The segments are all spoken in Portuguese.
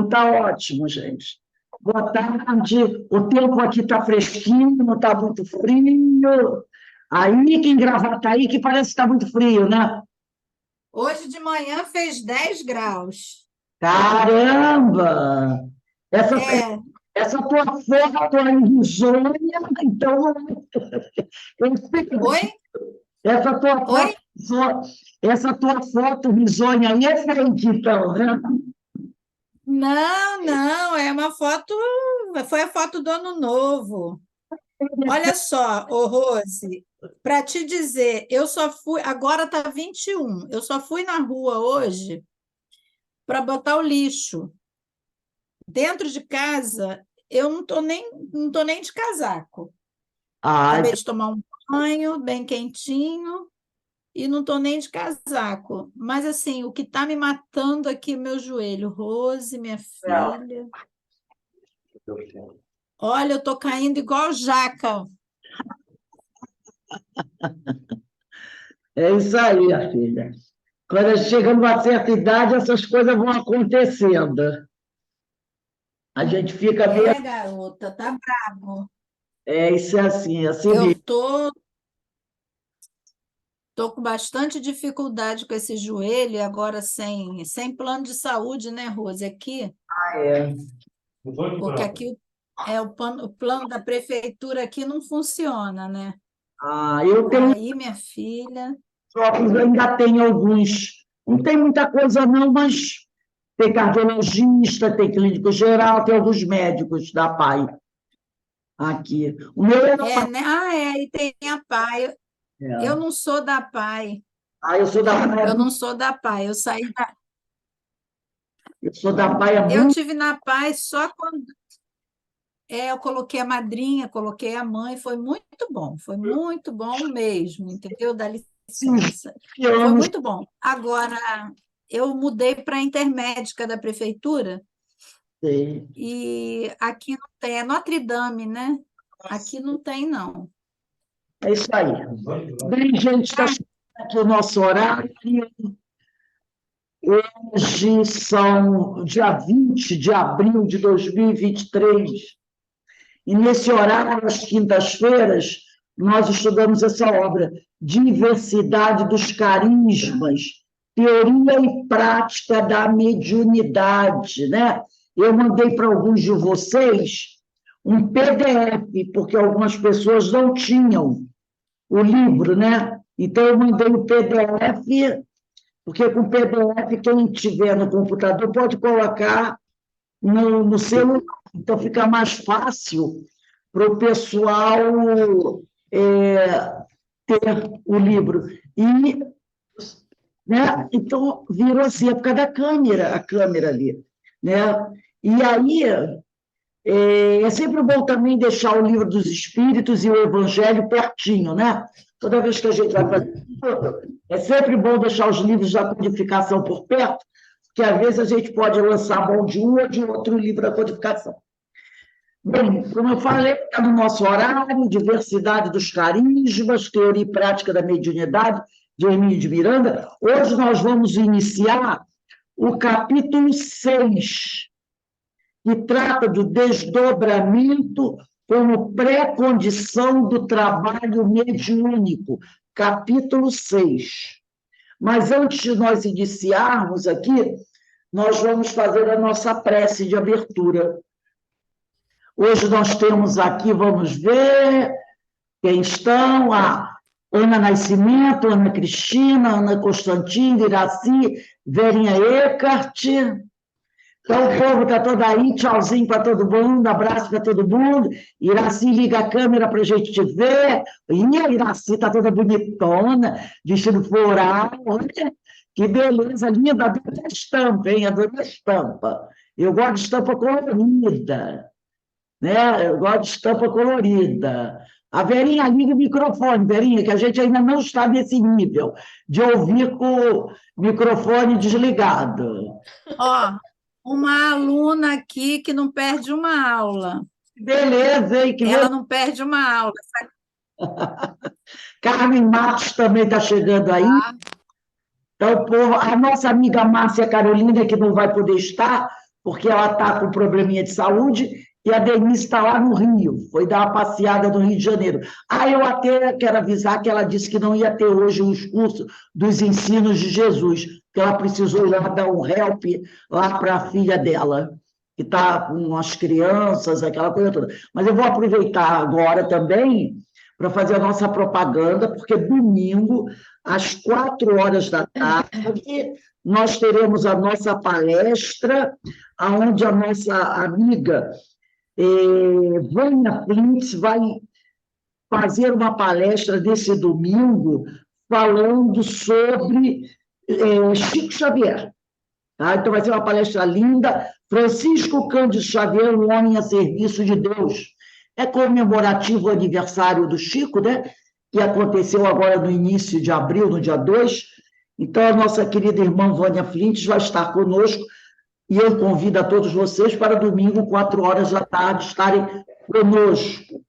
Tá ótimo, gente. Boa tarde. O tempo aqui está fresquinho, não está muito frio. Aí, que em Gravataí, que parece que está muito frio, né? Hoje de manhã fez 10 graus. Caramba! Essa, É, essa tua foto aí risonha, então, eu sei oi? essa tua Oi? foto, essa tua foto risonha aí é fake, então, né? Não, não, é uma foto, foi a foto do Ano Novo. Olha só, ô Rose, para te dizer, eu só fui, agora tá 21. Eu só fui na rua hoje para botar o lixo. Dentro de casa, eu não tô nem de casaco. Ah, Acabei de tomar um banho bem quentinho. E não estou nem de casaco. Mas, assim, o que está me matando aqui é meu joelho. Rose, minha filha. Olha, eu estou caindo igual jaca. é isso aí, filha. Quando chegamos a uma certa idade, essas coisas vão acontecendo. A gente fica meio. É, garota, tá bravo. Isso é assim Eu mesmo. tô com bastante dificuldade com esse joelho, e agora sem plano de saúde, né, Rose? Aqui, É. porque aqui o plano da prefeitura aqui não funciona, né? Eu tenho Aí, minha filha. óculos, ainda tenho alguns. Não tem muita coisa, não, mas tem cardiologista, tem clínico geral, tem alguns médicos da PAI aqui. O meu é da É, PAI. né? Ah, é, e tem a PAI. Eu É. não sou da PAI. Eu sou da PAI, Eu não sou da PAI. eu sou da PAI há Eu muito tive na PAI só quando eu coloquei a madrinha, coloquei a mãe, foi muito bom mesmo, entendeu? Dá licença. Foi anos. muito bom. Agora, eu mudei para a intermédica da prefeitura Sei. e aqui não tem, é Notre Dame, né? Aqui não tem, não. É isso aí. Bem, gente, está chegando aqui o nosso horário. Hoje são dia 20 de abril de 2023, e nesse horário, às quintas-feiras, nós estudamos essa obra, Diversidade dos Carismas, Teoria e Prática da Mediunidade, né? Eu mandei para alguns de vocês um PDF, porque algumas pessoas não tinham o livro, né? Então, eu mandei o PDF, porque com o PDF, quem tiver no computador pode colocar no celular, então fica mais fácil para o pessoal é, ter o livro. E, né, então, virou assim, é por causa da câmera, a câmera ali. Né? E aí, é sempre bom também deixar o livro dos Espíritos e o Evangelho pertinho, né? Toda vez que a gente vai fazer isso, é sempre bom deixar os livros da codificação por perto, porque às vezes a gente pode lançar a mão de um ou de outro livro da codificação. Bem, como eu falei, está no nosso horário, Diversidade dos Carismas, Teoria e Prática da Mediunidade, de Hermínio de Miranda. Hoje nós vamos iniciar o capítulo 6, que trata do desdobramento como pré-condição do trabalho mediúnico, capítulo 6. Mas antes de nós iniciarmos aqui, nós vamos fazer a nossa prece de abertura. Hoje nós temos aqui, vamos ver quem estão, a Ana Nascimento, Ana Cristina, Ana Constantino, Iraci, Verinha Eckart. Então, o povo está todo aí, tchauzinho para todo mundo, abraço para todo mundo. Iraci, liga a câmera para a gente te ver. E a Iraci está toda bonitona, vestido floral. Olha, que beleza, linda, adoro a estampa, hein? Adoro a estampa. Eu gosto de estampa colorida, né? Eu gosto de estampa colorida. A Verinha, liga o microfone, Verinha, que a gente ainda não está nesse nível de ouvir com o microfone desligado. Ó, uma aluna aqui que não perde uma aula. Beleza, hein? Que Ela beleza. não perde uma aula. Carmen Matos também está chegando aí. Então, a nossa amiga Márcia Carolina, que não vai poder estar, porque ela está com probleminha de saúde, e a Denise está lá no Rio, foi dar uma passeada no Rio de Janeiro. Eu até quero avisar que ela disse que não ia ter hoje os cursos dos ensinos de Jesus, que ela precisou ir lá dar um help lá para a filha dela, que está com as crianças, aquela coisa toda. Mas eu vou aproveitar agora também para fazer a nossa propaganda, porque domingo, às 4 horas da tarde, nós teremos a nossa palestra, onde a nossa amiga Vânia Flintz vai fazer uma palestra desse domingo falando sobre Chico Xavier. Tá? Então, vai ser uma palestra linda. Francisco Cândido Xavier, um homem a serviço de Deus. É comemorativo o aniversário do Chico, né? Que aconteceu agora no início de abril, no dia 2. Então, a nossa querida irmã Vânia Flintz vai estar conosco e eu convido a todos vocês para domingo, 4 horas da tarde, estarem conosco.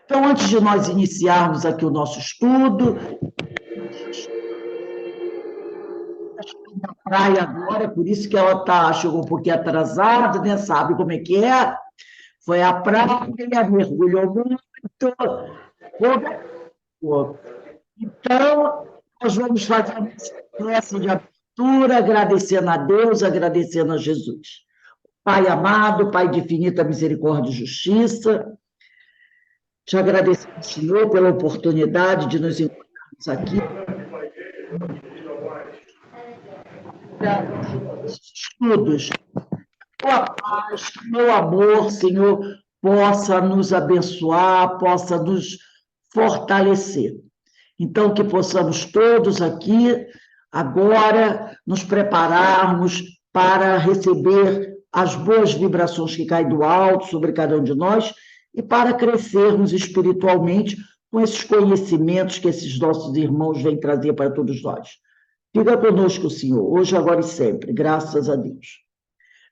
Então, antes de nós iniciarmos aqui o nosso estudo, na praia agora, por isso que ela chegou um pouquinho atrasada, né? Sabe como é que é? Foi à praia, mergulhou muito. Então, nós vamos fazer uma prece de abertura, agradecendo a Deus, agradecendo a Jesus. Pai amado, Pai de infinita misericórdia e justiça, te agradecemos, Senhor, pela oportunidade de nos encontrarmos aqui. Estudos. Tua paz, meu amor, Senhor, possa nos abençoar, possa nos fortalecer. Então, que possamos todos aqui, agora, nos prepararmos para receber as boas vibrações que caem do alto sobre cada um de nós e para crescermos espiritualmente com esses conhecimentos que esses nossos irmãos vêm trazer para todos nós. Fica conosco, Senhor, hoje, agora e sempre, graças a Deus.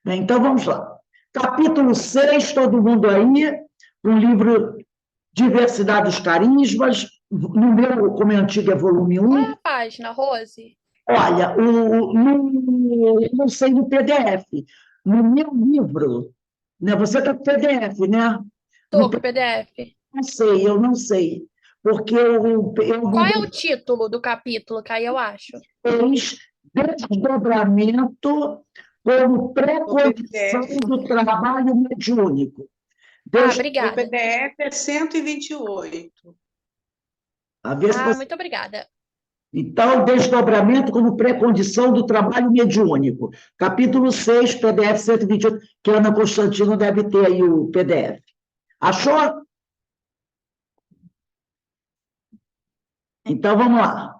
Bem, então, vamos lá. Capítulo 6, todo mundo aí, um livro Diversidade dos Carismas, no meu, como é antigo, é volume 1. Qual é a página, Rose? Olha, não sei no PDF. No meu livro, né? Você está com PDF, né? Estou com o PDF. Eu não sei. Porque Qual é o título do capítulo, que aí eu acho? Fez desdobramento como pré-condição do trabalho mediúnico. Obrigada. O PDF é 128. Muito obrigada. Então, desdobramento como pré-condição do trabalho mediúnico. Capítulo 6, PDF 128, que a Ana Constantino deve ter aí o PDF. Achou? Então, vamos lá.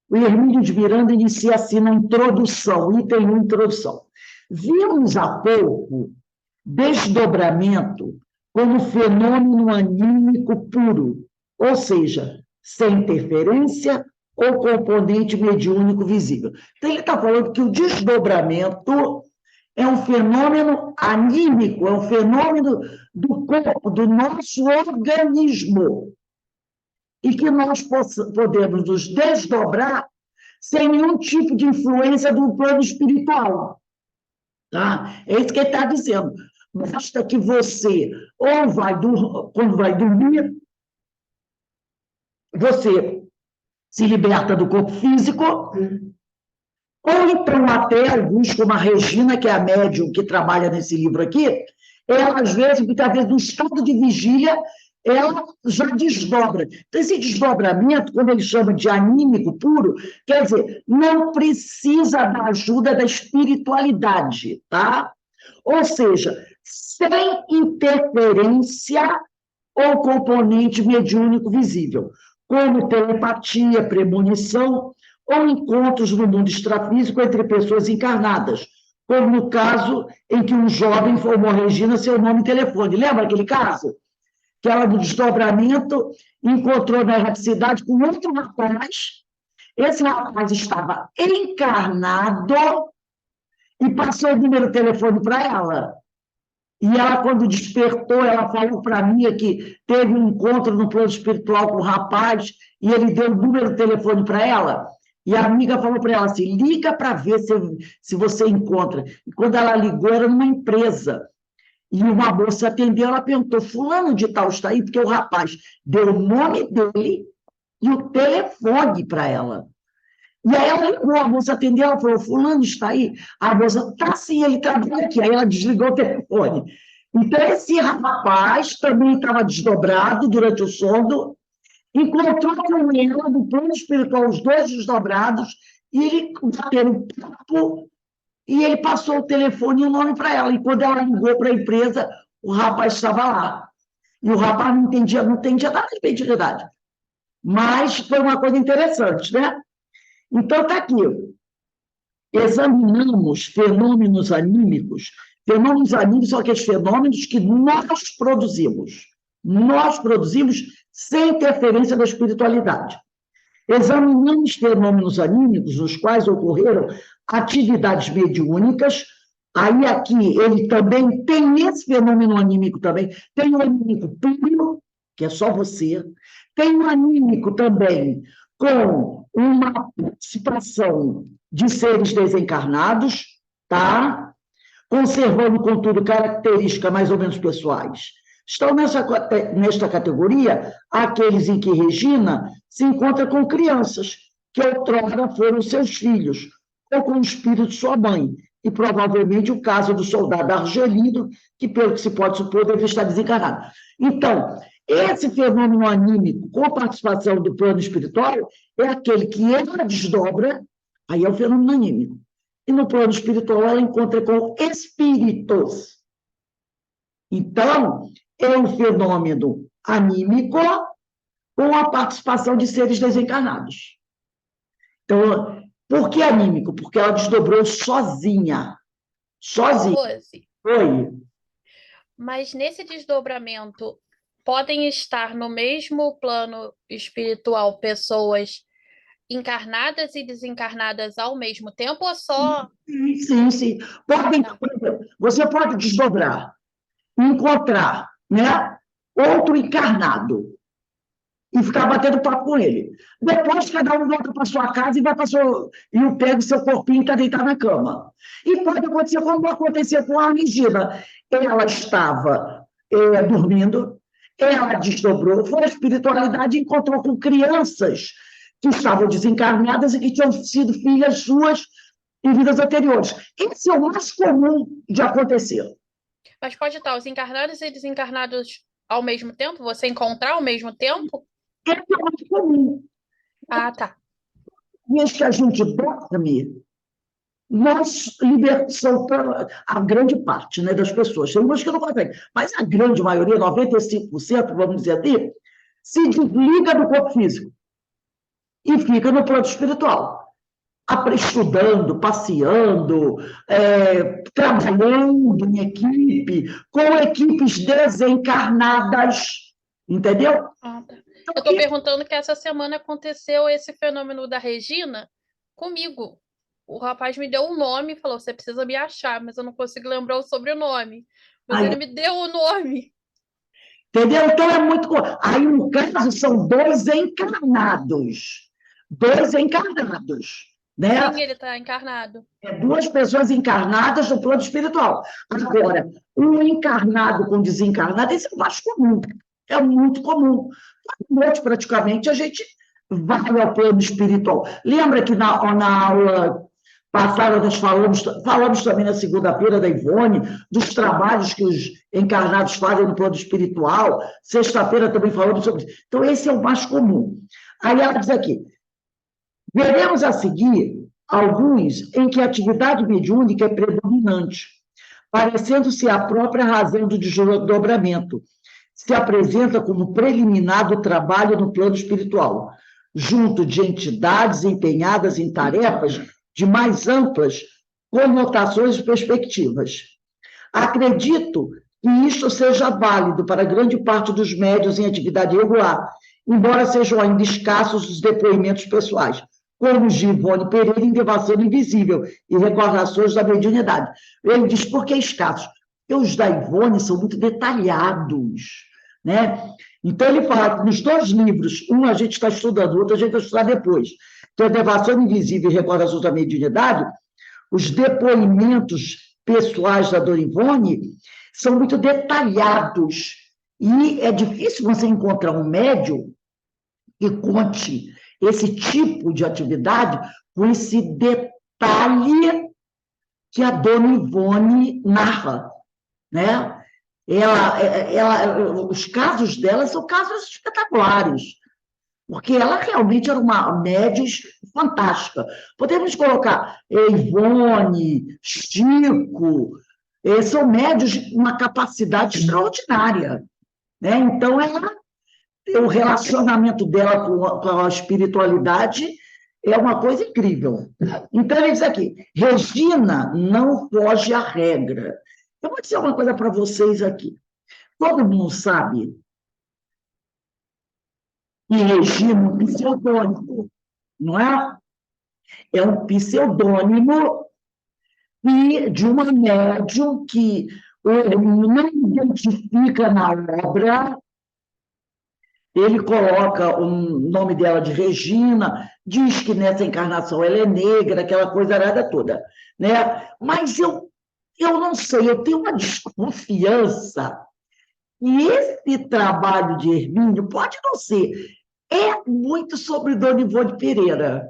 O Hermínio de Miranda inicia assim na introdução, item 1, introdução. Vimos há pouco desdobramento como fenômeno anímico puro, ou seja, sem interferência ou componente mediúnico visível. Então, ele está falando que o desdobramento é um fenômeno anímico, é um fenômeno do corpo, do nosso organismo, e que nós podemos nos desdobrar sem nenhum tipo de influência do plano espiritual. Tá? É isso que ele está dizendo. Basta que você, quando vai dormir, você se liberta do corpo físico, ou então até alguns, como a Regina, que é a médium que trabalha nesse livro aqui, ela, às vezes, muitas vezes, no estado de vigília, ela já desdobra. Então, esse desdobramento, quando ele chama de anímico puro, quer dizer, não precisa da ajuda da espiritualidade, tá? Ou seja, sem interferência ou componente mediúnico visível, como telepatia, premonição ou encontros no mundo extrafísico entre pessoas encarnadas, como no caso em que um jovem informou a Regina seu nome e telefone. Lembra aquele caso? Que ela, no desdobramento, encontrou na erraticidade com outro rapaz. Esse rapaz estava encarnado e passou o número de telefone para ela. E ela, quando despertou, ela falou para mim que teve um encontro no plano espiritual com o rapaz e ele deu o número do telefone para ela. E a amiga falou para ela assim, liga para ver se você encontra. E quando ela ligou, era numa empresa. E uma moça atendeu, ela perguntou, fulano de tal está aí? Porque o rapaz deu o nome dele e o telefone para ela. E aí ela ligou, a moça atendeu, ela falou, fulano está aí? A moça, tá sim, ele trabalha aqui. Aí ela desligou o telefone. Então, esse rapaz também estava desdobrado durante o sono, encontrou com ela no plano espiritual, os dois desdobrados, e ele bateram papo, e ele passou o telefone e o nome para ela. E quando ela ligou para a empresa, o rapaz estava lá. E o rapaz não entendia nada de mediunidade. Mas foi uma coisa interessante, né? Então, está aqui. Examinamos fenômenos anímicos. Fenômenos anímicos são aqueles fenômenos que nós produzimos. Nós produzimos sem interferência da espiritualidade. Examinamos fenômenos anímicos nos quais ocorreram atividades mediúnicas. Aí aqui ele também tem esse fenômeno anímico também. Tem o anímico puro, que é só você. Tem o anímico também com uma participação de seres desencarnados, tá? Conservando, contudo, características mais ou menos pessoais. Estão nesta categoria aqueles em que Regina se encontra com crianças, que outrora foram seus filhos, ou com o espírito de sua mãe, e provavelmente o caso do soldado Argelino, que, pelo que se pode supor, deve estar desencarnado. Então, esse fenômeno anímico, com participação do plano espiritual, é aquele que ela desdobra, aí é o fenômeno anímico. E no plano espiritual ela encontra com espíritos. Então, é um fenômeno anímico com a participação de seres desencarnados. Então, por que anímico? Porque ela desdobrou sozinha. Sozinha. Rose, Oi. mas nesse desdobramento podem estar no mesmo plano espiritual pessoas encarnadas e desencarnadas ao mesmo tempo ou só? Sim. Podem, por exemplo, você pode desdobrar, encontrar, né, outro encarnado e ficar batendo papo com ele. Depois, cada um volta para sua casa e vai para e pega o seu corpinho e está deitado na cama. E pode acontecer como aconteceu com a Regina. Ela estava dormindo, ela desdobrou, foi a espiritualidade e encontrou com crianças que estavam desencarnadas e que tinham sido filhas suas em vidas anteriores. Esse é o mais comum de acontecer. Mas pode estar os encarnados e desencarnados ao mesmo tempo? Você encontrar ao mesmo tempo? Esse é o mais comum. Ah, tá. Desde que a gente dorme, nós soltamos a grande parte, né, das pessoas. Tem umas que não conseguem, mas a grande maioria, 95%, vamos dizer assim, se desliga do corpo físico e fica no plano espiritual. Estudando, passeando, trabalhando em equipe, com equipes desencarnadas, entendeu? Ah, tá. Eu estou perguntando que essa semana aconteceu esse fenômeno da Regina comigo. O rapaz me deu um nome e falou, você precisa me achar, mas eu não consigo lembrar o sobrenome. Mas ele me deu o nome. Entendeu? Então é muito... Aí, no caso, são dois encarnados. Né? Sim, ele está encarnado. Duas pessoas encarnadas no plano espiritual. Agora, um encarnado com desencarnado, isso é mais comum. É muito comum. À noite, praticamente, a gente vai ao plano espiritual. Lembra que na aula passada nós falamos também na segunda-feira da Ivone, dos trabalhos que os encarnados fazem no plano espiritual. Sexta-feira também falamos sobre isso. Então, esse é o mais comum. Aí ela diz aqui, veremos a seguir alguns em que a atividade mediúnica é predominante, parecendo-se a própria razão do desdobramento. Se apresenta como preliminar do trabalho no plano espiritual, junto de entidades empenhadas em tarefas de mais amplas conotações e perspectivas. Acredito que isto seja válido para grande parte dos médiuns em atividade regular, embora sejam ainda escassos os depoimentos pessoais, como os de Ivone Pereira em Devassando Invisível e Recordações da Mediunidade. Ele diz, por que escassos? E os da Ivone são muito detalhados, né? Então, ele fala que nos 2 livros, um a gente está estudando, o outro a gente vai estudar depois, que é Devassando Invisível e Recordações da Mediunidade, os depoimentos pessoais da Dona Ivone são muito detalhados. E é difícil você encontrar um médium que conte esse tipo de atividade com esse detalhe que a Dona Ivone narra, né? Os casos dela são casos espetaculares, porque ela realmente era uma médium fantástica. Podemos colocar Ivone, Chico, são médios de uma capacidade extraordinária, né? Então, o relacionamento dela com a espiritualidade é uma coisa incrível. Então, ele diz aqui, Regina não foge à regra. Eu vou dizer uma coisa para vocês aqui. Todo mundo sabe que Regina é um pseudônimo, não é? É um pseudônimo de uma médium que não identifica na obra. Ele coloca o nome dela de Regina, diz que nessa encarnação ela é negra, aquela coisa arada toda, né? Mas eu não sei, eu tenho uma desconfiança que esse trabalho de Hermínio pode não ser, é muito sobre Dona Ivone Pereira,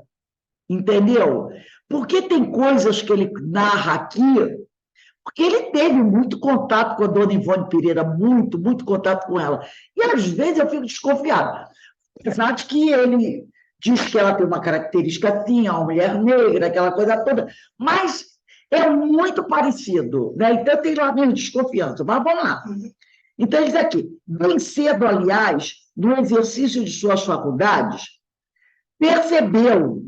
entendeu? Porque tem coisas que ele narra aqui, porque ele teve muito contato com a Dona Ivone Pereira, muito, muito contato com ela. E, às vezes, eu fico desconfiada. Apesar de que ele diz que ela tem uma característica assim, uma mulher negra, aquela coisa toda, mas é muito parecido, né? Então, eu tenho lá minha desconfiança. Mas vamos lá. Então, ele diz aqui, bem cedo, aliás, no exercício de suas faculdades, percebeu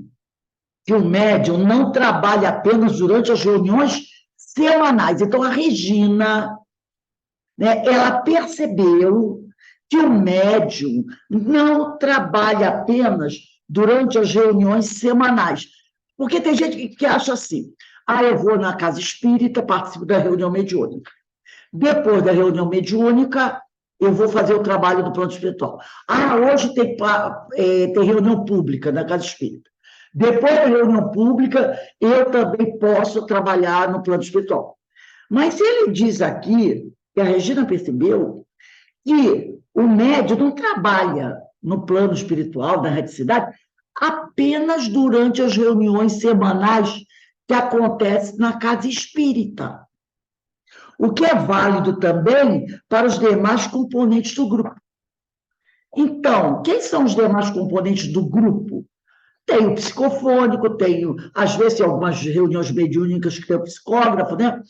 que o médium não trabalha apenas durante as reuniões semanais. Então, a Regina, né, ela percebeu que o médium não trabalha apenas durante as reuniões semanais. Porque tem gente que acha assim, eu vou na casa espírita, participo da reunião mediúnica. Depois da reunião mediúnica, eu vou fazer o trabalho do plano espiritual. Hoje tem reunião pública na casa espírita. Depois da reunião pública, eu também posso trabalhar no plano espiritual. Mas ele diz aqui, que a Regina percebeu, que o médium não trabalha no plano espiritual, na reticidade, apenas durante as reuniões semanais que acontecem na casa espírita. O que é válido também para os demais componentes do grupo. Então, quem são os demais componentes do grupo? Tem o psicofônico, às vezes, tem algumas reuniões mediúnicas que tem o psicógrafo, né?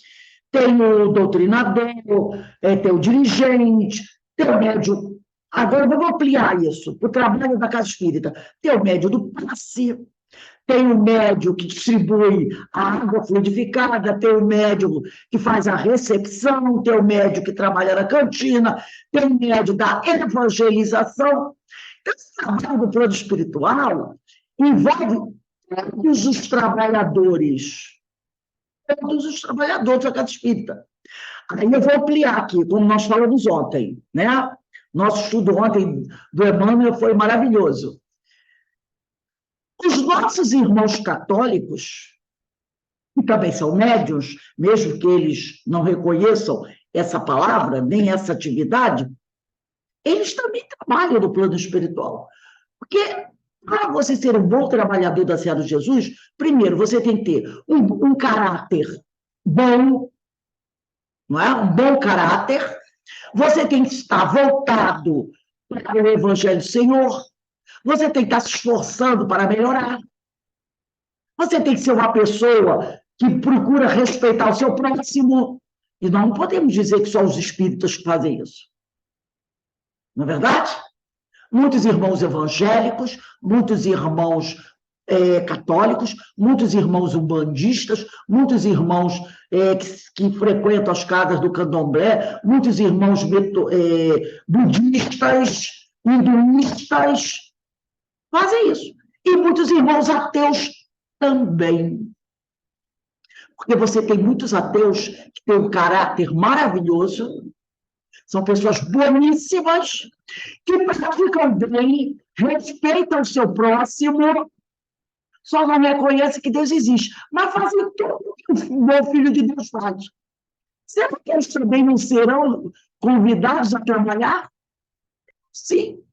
Tem o doutrinador, tem o dirigente, tem o médium. Agora, vamos ampliar isso para o trabalho da casa espírita. Tem o médium do passe, tem o médium que distribui a água fluidificada, tem o médium que faz a recepção, tem o médium que trabalha na cantina, tem o médium da evangelização. Então, esse trabalho do plano espiritual envolve todos os trabalhadores da casa espírita. Aí eu vou ampliar aqui, como nós falamos ontem, né? Nosso estudo ontem do Emmanuel foi maravilhoso. Os nossos irmãos católicos, que também são médiuns, mesmo que eles não reconheçam essa palavra, nem essa atividade, eles também trabalham no plano espiritual. Porque, para você ser um bom trabalhador da Senhora de Jesus, primeiro, você tem que ter um caráter bom, não é? Um bom caráter. Você tem que estar voltado para o Evangelho do Senhor. Você tem que estar se esforçando para melhorar. Você tem que ser uma pessoa que procura respeitar o seu próximo. E nós não podemos dizer que só os espíritas que fazem isso. Não é verdade? Muitos irmãos evangélicos, muitos irmãos católicos, muitos irmãos umbandistas, muitos irmãos que frequentam as casas do candomblé, muitos irmãos budistas, hinduístas, fazem isso. E muitos irmãos ateus também. Porque você tem muitos ateus que têm um caráter maravilhoso, são pessoas boníssimas, que praticam bem, respeitam o seu próximo, só não reconhecem que Deus existe, mas fazem tudo que o bom filho de Deus faz. Será que eles também não serão convidados a trabalhar? Sim.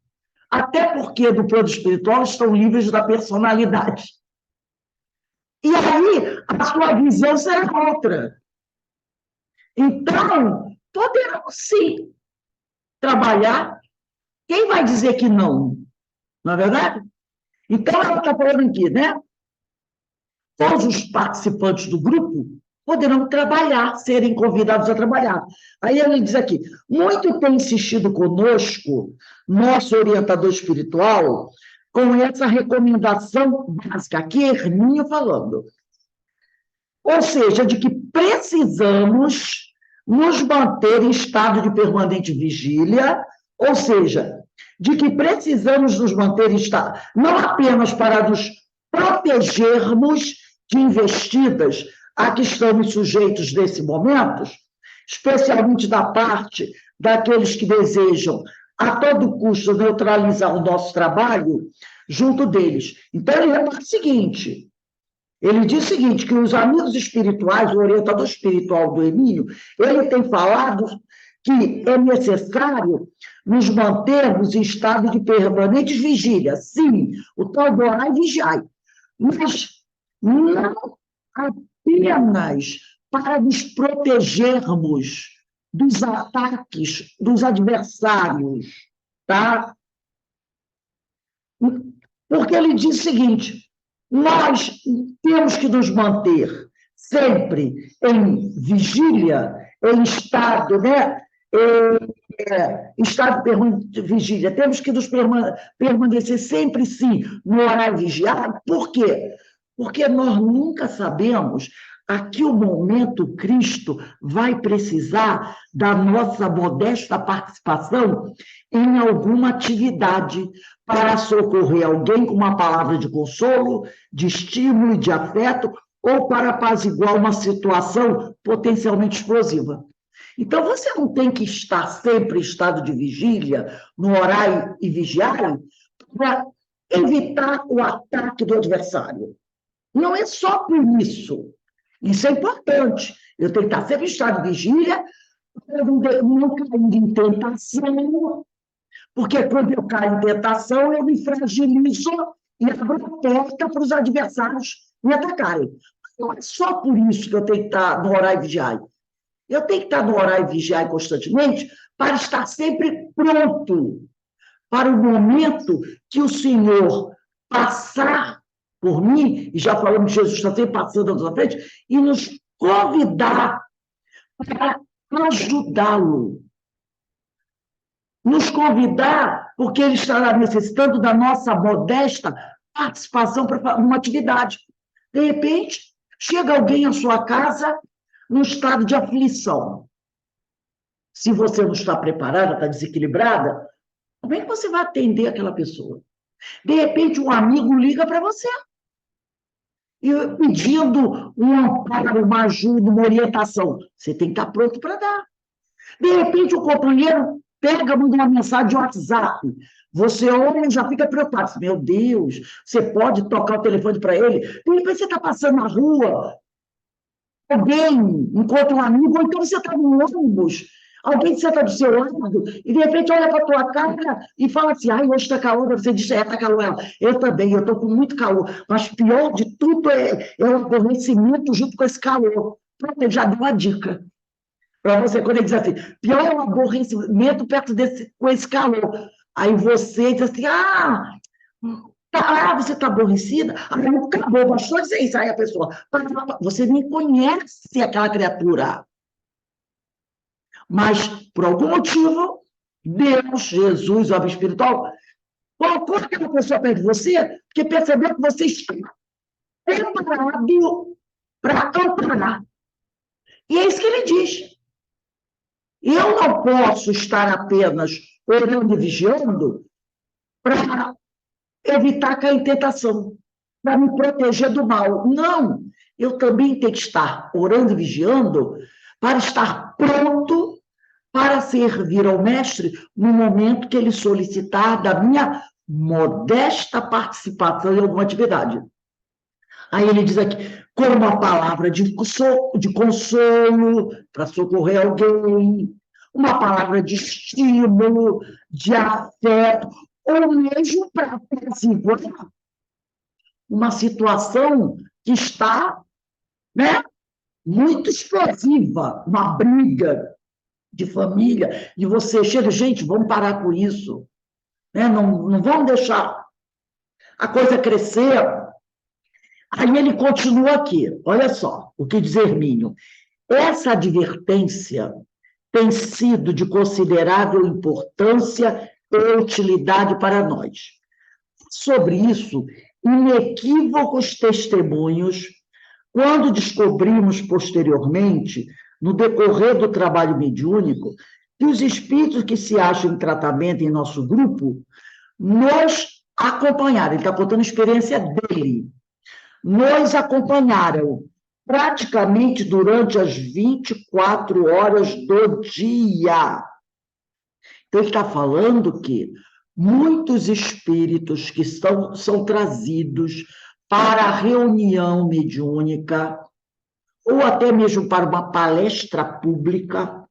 Até porque, do plano espiritual, estão livres da personalidade. E aí, a sua visão será outra. Então, poderão sim trabalhar. Quem vai dizer que não? Não é verdade? Então, ela está falando aqui, né? Todos os participantes do grupo poderão trabalhar, serem convidados a trabalhar. Aí ele diz aqui, muito tem insistido conosco, nosso orientador espiritual, com essa recomendação básica, aqui Hermínio falando. Ou seja, de que precisamos nos manter em estado de permanente vigília, ou seja, de que precisamos nos manter em estado, não apenas para nos protegermos de investidas a que estamos sujeitos nesse momento, especialmente da parte daqueles que desejam a todo custo neutralizar o nosso trabalho junto deles. Então, ele repara o seguinte, ele diz o seguinte, que os amigos espirituais, o orientador espiritual do Emílio, ele tem falado que é necessário nos mantermos em estado de permanente vigília. Sim, o tal do orai e vigiai. Mas não apenas para nos protegermos dos ataques dos adversários, tá? Porque ele diz o seguinte, nós temos que nos manter sempre em vigília, em estado, né? Estado de vigília. Temos que nos permanecer sempre, sim, no horário vigiado. Por quê? Porque nós nunca sabemos a que momento Cristo vai precisar da nossa modesta participação em alguma atividade para socorrer alguém com uma palavra de consolo, de estímulo e de afeto, ou para apaziguar uma situação potencialmente explosiva. Então, você não tem que estar sempre em estado de vigília, no horário e vigiar, para evitar o ataque do adversário. Não é só por isso. Isso é importante. Eu tenho que estar sempre em estado de vigília, não caindo em tentação, porque quando eu caio em tentação, eu me fragilizo e abro a porta para os adversários me atacarem. Não é só por isso que eu tenho que estar no horário e vigiar. Eu tenho que estar no horário e vigiar constantemente para estar sempre pronto para o momento que o Senhor passar por mim, e já falamos que Jesus está sempre passando à nossa frente, e nos convidar para ajudá-lo. Nos convidar, porque ele estará necessitando da nossa modesta participação para uma atividade. De repente, chega alguém à sua casa num estado de aflição. Se você não está preparada, está desequilibrada, como é que você vai atender aquela pessoa? De repente, um amigo liga para você, pedindo um amparo, uma ajuda, uma orientação. Você tem que estar pronto para dar. De repente, o companheiro pega, manda uma mensagem de WhatsApp. Você olha e já fica preocupado. Meu Deus, você pode tocar o telefone para ele? De repente, você está passando na rua, alguém encontra um amigo, ou então você está no ônibus, alguém senta do seu lado, e de repente olha para a tua cara e fala assim, ai, hoje está calor, você diz, está calor. Eu também, eu estou com muito calor, mas pior de tudo é o aborrecimento junto com esse calor. Pronto, ele já deu a dica para você, quando ele diz assim, pior é o aborrecimento perto com esse calor. Aí você diz assim, você está aborrecida? Aí acabou, bastou dizer isso. Aí a pessoa, você nem conhece aquela criatura. Mas, por algum motivo, Deus, Jesus, o homem espiritual, colocou aquela pessoa perto de você, porque percebeu que você está preparado para amparar. E é isso que ele diz. Eu não posso estar apenas orando e vigiando para evitar cair em tentação, para me proteger do mal. Não, eu também tenho que estar orando e vigiando para estar pronto para servir ao mestre no momento que ele solicitar da minha modesta participação em alguma atividade. Aí ele diz aqui, com uma palavra de consolo para socorrer alguém, uma palavra de estímulo, de afeto, ou mesmo para apaziguar uma situação que está, né, muito explosiva, uma briga de família, e você chega, gente, vamos parar com isso, né? Não vamos deixar a coisa crescer. Aí ele continua aqui, olha só o que diz Hermínio. Essa advertência tem sido de considerável importância e utilidade para nós. Sobre isso, inequívocos testemunhos, quando descobrimos posteriormente, no decorrer do trabalho mediúnico, que os espíritos que se acham em tratamento em nosso grupo nos acompanharam, ele está contando a experiência dele, nos acompanharam praticamente durante as 24 horas do dia. Então, ele está falando que muitos espíritos que são trazidos para a reunião mediúnica, ou até mesmo para uma palestra pública,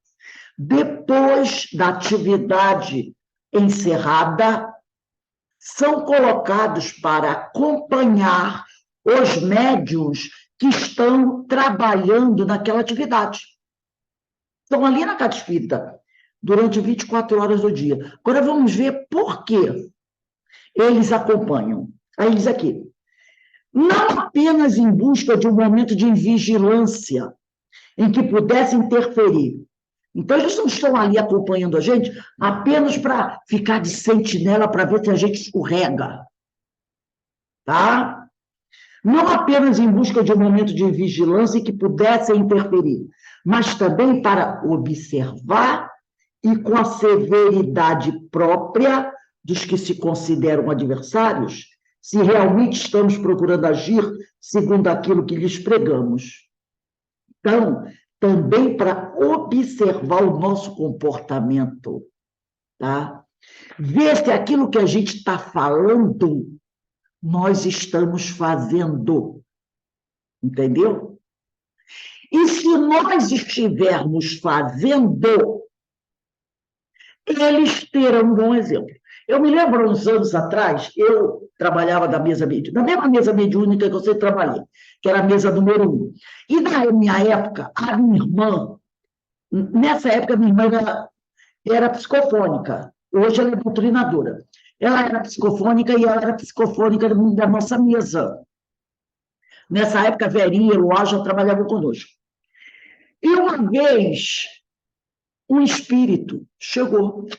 depois da atividade encerrada, são colocados para acompanhar os médiuns que estão trabalhando naquela atividade. Estão ali na casa espírita, durante 24 horas do dia. Agora vamos ver por que eles acompanham. Aí diz aqui, não apenas em busca de um momento de vigilância em que pudesse interferir. Então, eles não estão ali acompanhando a gente apenas para ficar de sentinela para ver se a gente escorrega. Tá? Não apenas em busca de um momento de vigilância em que pudesse interferir, mas também para observar e com a severidade própria dos que se consideram adversários, se realmente estamos procurando agir segundo aquilo que lhes pregamos. Então, também para observar o nosso comportamento, tá? Ver se aquilo que a gente está falando, nós estamos fazendo, entendeu? E se nós estivermos fazendo, eles terão um bom exemplo. Eu me lembro, uns anos atrás, eu trabalhava na mesma mesa mediúnica que eu sempre trabalhei, que era a mesa número 1. E na minha época, a minha irmã, nessa época, minha irmã era psicofônica, hoje ela é doutrinadora. Ela era psicofônica e ela era psicofônica da nossa mesa. Nessa época, a Verinha e o Eloá já trabalhavam conosco. E uma vez, um espírito chegou.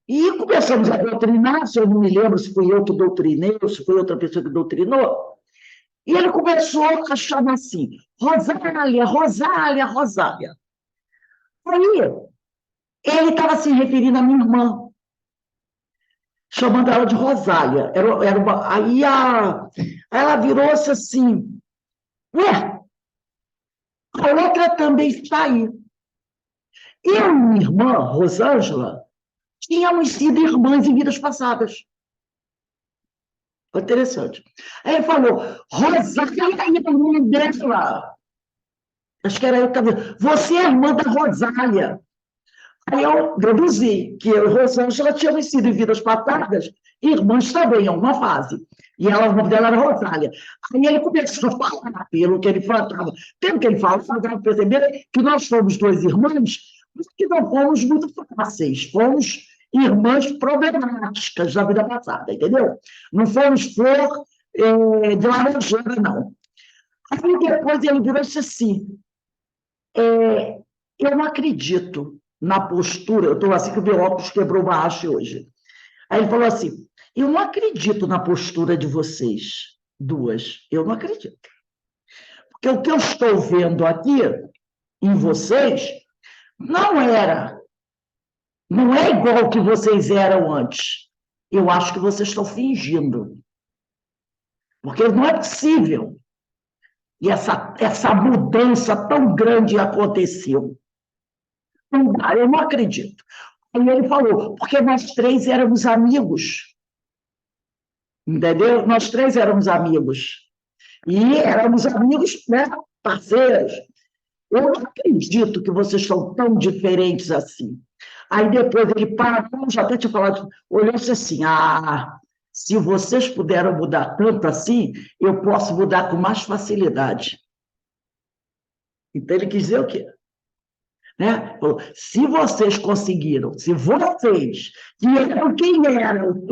E começamos a doutrinar, se eu não me lembro se fui eu que doutrinei ou se foi outra pessoa que doutrinou. E ele começou a chamar assim, Rosália, Rosália, Rosália. Aí, ele estava se referindo à minha irmã, chamando ela de Rosália. Aí ela virou-se assim, ué, a outra também está aí. Eu e minha irmã, Rosângela, tínhamos sido irmãs em vidas passadas. Foi interessante. Aí ele falou, Rosália é o nome dela. Acho que era eu que estava dizendo, você é irmã da Rosália. Aí eu deduzi que eu e Rosângela tínhamos sido em vidas passadas irmãs também, em uma fase. E ela, o nome dela era Rosália. Aí ele começou a falar pelo que ele falava. Pelo que ele falava, para perceber que nós fomos duas irmãs, mas que não fomos muito fáceis. Fomos irmãs problemáticas da vida passada, entendeu? Não fomos flor de laranjeira, não. Aí depois ele virou assim, eu não acredito na postura, eu estou assim que o meu óculos quebrou uma haste hoje. Aí ele falou assim, eu não acredito na postura de vocês duas, eu não acredito. Porque o que eu estou vendo aqui em vocês não é igual ao que vocês eram antes. Eu acho que vocês estão fingindo. Porque não é possível. E essa mudança tão grande aconteceu. Não dá, eu não acredito. Aí ele falou, porque nós três éramos amigos. Entendeu? Nós três éramos amigos. E éramos amigos, né? Parceiros. Eu não acredito que vocês são tão diferentes assim. Aí depois ele parou, já até tinha falado, olhou-se assim, se vocês puderam mudar tanto assim, eu posso mudar com mais facilidade. Então ele quis dizer o quê? Né? Falou, se vocês conseguiram, se vocês, que eram quem eram,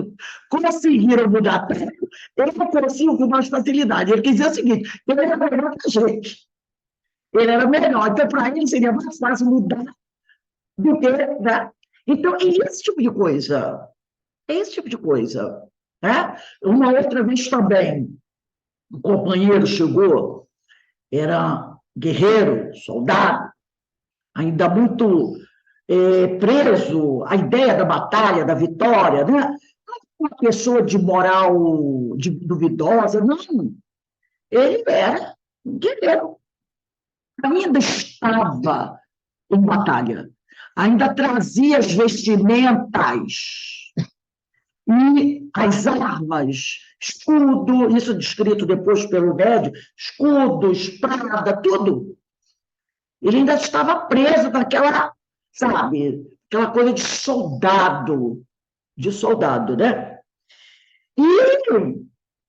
conseguiram mudar tanto, eu consigo com mais facilidade. Ele quis dizer o seguinte, ele era melhor que a gente. Ele era melhor, então para ele seria mais fácil mudar do que... Né? Então, é esse tipo de coisa. É esse tipo de coisa. Né? Uma outra vez também, um companheiro chegou, era guerreiro, soldado, ainda muito preso à ideia da batalha, da vitória, né? Não uma pessoa de moral duvidosa, não. Ele era um guerreiro. Ainda estava em batalha, ainda trazia as vestimentas e as armas, escudo, isso descrito depois pelo médico, escudo, espada, tudo. Ele ainda estava preso naquela, sabe, aquela coisa de soldado, né?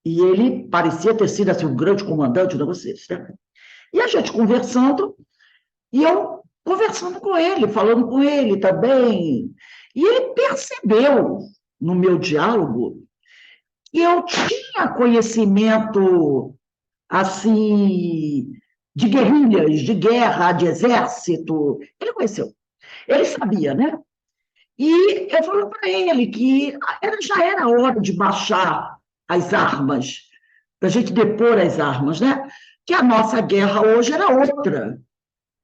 E ele parecia ter sido assim, um grande comandante de vocês, né? E a gente conversando, e eu conversando com ele, falando com ele também. E ele percebeu, no meu diálogo, que eu tinha conhecimento, assim, de guerrilhas, de guerra, de exército. Ele conheceu. Ele sabia, né? E eu falei para ele que já era hora de baixar as armas, para a gente depor as armas, né? Que a nossa guerra hoje era outra.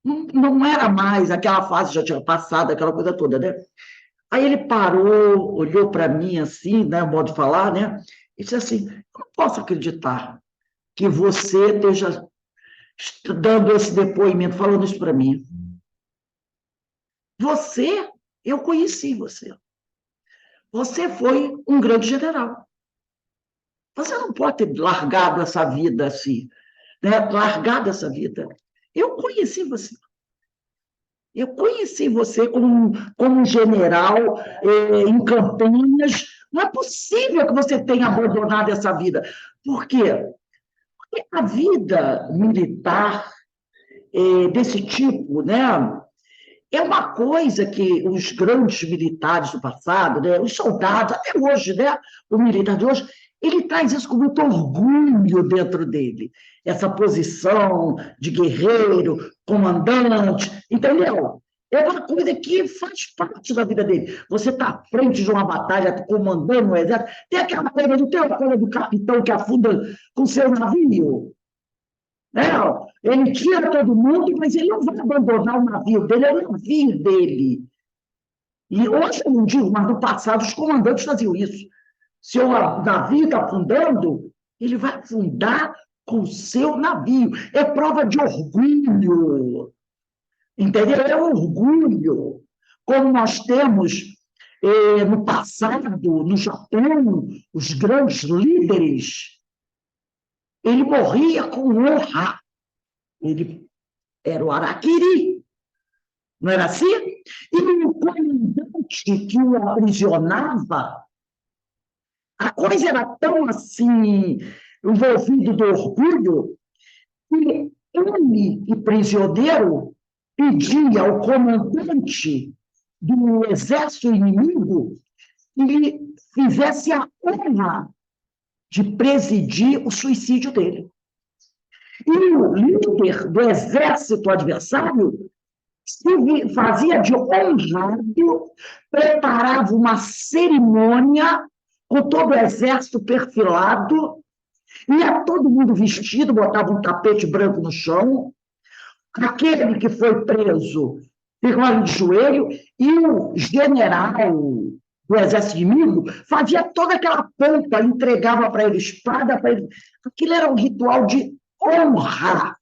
Não era mais, aquela fase já tinha passado, aquela coisa toda, né? Aí ele parou, olhou para mim assim, né, modo de falar, né? E disse assim, eu não posso acreditar que você esteja dando esse depoimento, falando isso para mim. Eu conheci você. Você foi um grande general. Você não pode ter largado essa vida assim, né? Largado essa vida. Eu conheci você. Eu conheci você como um general em campanhas. Não é possível que você tenha abandonado essa vida. Por quê? Porque a vida militar desse tipo, né, é uma coisa que os grandes militares do passado, né, os soldados, até hoje, né, o militar de hoje, ele traz isso com muito orgulho dentro dele, essa posição de guerreiro, comandante, entendeu? É uma coisa que faz parte da vida dele. Você está à frente de uma batalha, comandando um exército, tem aquela coisa, não tem a coisa do capitão que afunda com seu navio? Ele tira todo mundo, mas ele não vai abandonar o navio dele, é o navio dele. E hoje eu não digo, mas no passado os comandantes faziam isso. Se o navio está afundando, ele vai afundar com o seu navio. É prova de orgulho. Entendeu? É um orgulho. Como nós temos no passado, no Japão, os grandes líderes, ele morria com honra. Ele era o Harakiri. Não era assim? E o comandante que o aprisionava, a coisa era tão assim, envolvido do orgulho, que ele, e prisioneiro, pedia ao comandante do exército inimigo que lhe fizesse a honra de presidir o suicídio dele. E o líder do exército adversário se fazia de honrado, preparava uma cerimônia com todo o exército perfilado, ia todo mundo vestido, botava um tapete branco no chão, aquele que foi preso ficava de joelho, e o general do exército inimigo fazia toda aquela pompa, entregava para ele espada, para ele. Aquilo era um ritual de honra.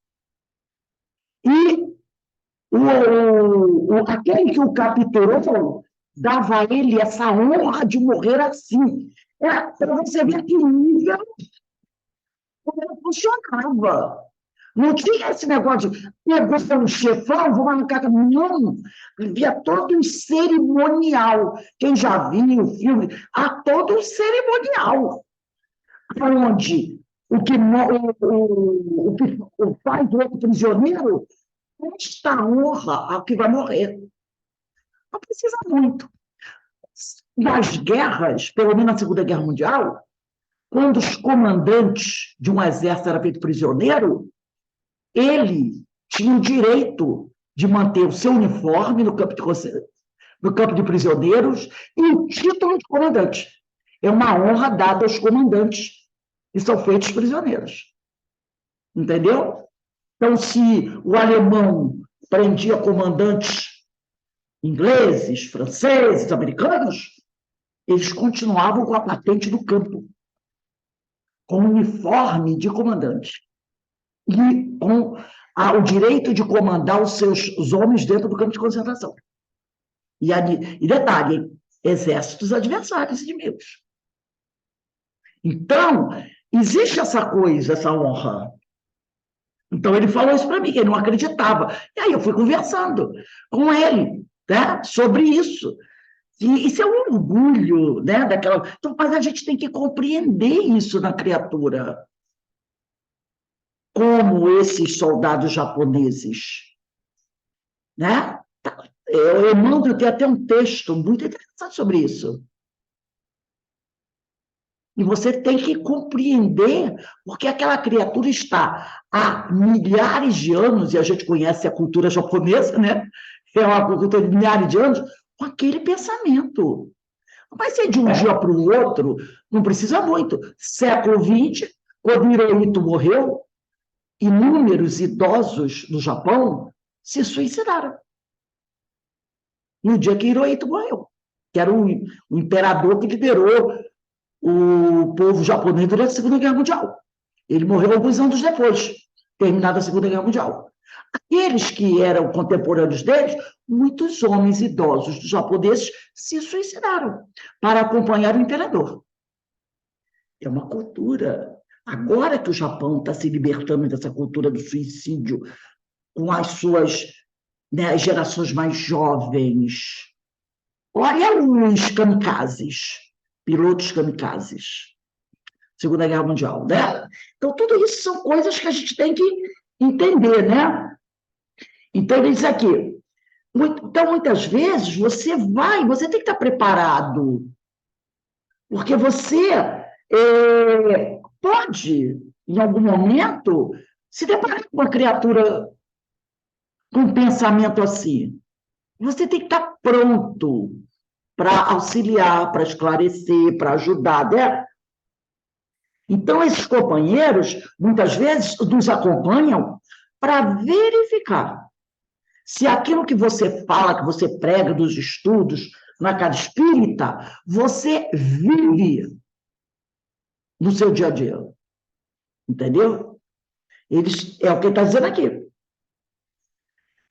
E aquele que o capturou dava a ele essa honra de morrer assim. Para você ver que nível como funcionava. Não tinha esse negócio de pegou um chefão, vou arrancar. Não, havia todo um cerimonial. Quem já viu o filme, há todo um cerimonial. Onde o pai do outro prisioneiro presta honra ao que vai morrer. Não precisa muito. Nas guerras, pelo menos na Segunda Guerra Mundial, quando os comandantes de um exército eram feitos prisioneiro, ele tinha o direito de manter o seu uniforme no campo de prisioneiros e o título de comandante. É uma honra dada aos comandantes que são feitos prisioneiros. Entendeu? Então, se o alemão prendia comandantes ingleses, franceses, americanos, eles continuavam com a patente do campo, com o uniforme de comandante e com o direito de comandar os homens dentro do campo de concentração. E detalhe, exércitos adversários inimigos. Então, existe essa coisa, essa honra. Então, ele falou isso para mim, que ele não acreditava. E aí eu fui conversando com ele, né, sobre isso. E isso é um orgulho, né, daquela... Então, mas a gente tem que compreender isso na criatura. Como esses soldados japoneses, né? Eu mando ter até um texto muito interessante sobre isso. E você tem que compreender porque aquela criatura está há milhares de anos, e a gente conhece a cultura japonesa, né? É uma cultura de milhares de anos, com aquele pensamento. Não vai ser de um dia para o outro, não precisa muito. Século XX, quando Hirohito morreu, inúmeros idosos no Japão se suicidaram. No dia que Hirohito morreu, que era o imperador que liderou o povo japonês durante a Segunda Guerra Mundial. Ele morreu alguns anos depois, terminada a Segunda Guerra Mundial. Aqueles que eram contemporâneos deles, muitos homens idosos dos japoneses se suicidaram para acompanhar o imperador. É uma cultura. Agora que o Japão está se libertando dessa cultura do suicídio, com as suas, né, as gerações mais jovens. Olha os kamikazes, pilotos kamikazes, Segunda Guerra Mundial, né? Então, tudo isso são coisas que a gente tem que entender, né? Então, ele diz aqui, então, muitas vezes, você tem que estar preparado, porque você pode, em algum momento, se deparar com uma criatura com um pensamento assim. Você tem que estar pronto para auxiliar, para esclarecer, para ajudar, né? Então, esses companheiros, muitas vezes, nos acompanham para verificar se aquilo que você fala, que você prega dos estudos na casa espírita, você vive no seu dia a dia. Entendeu? É o que ele está dizendo aqui.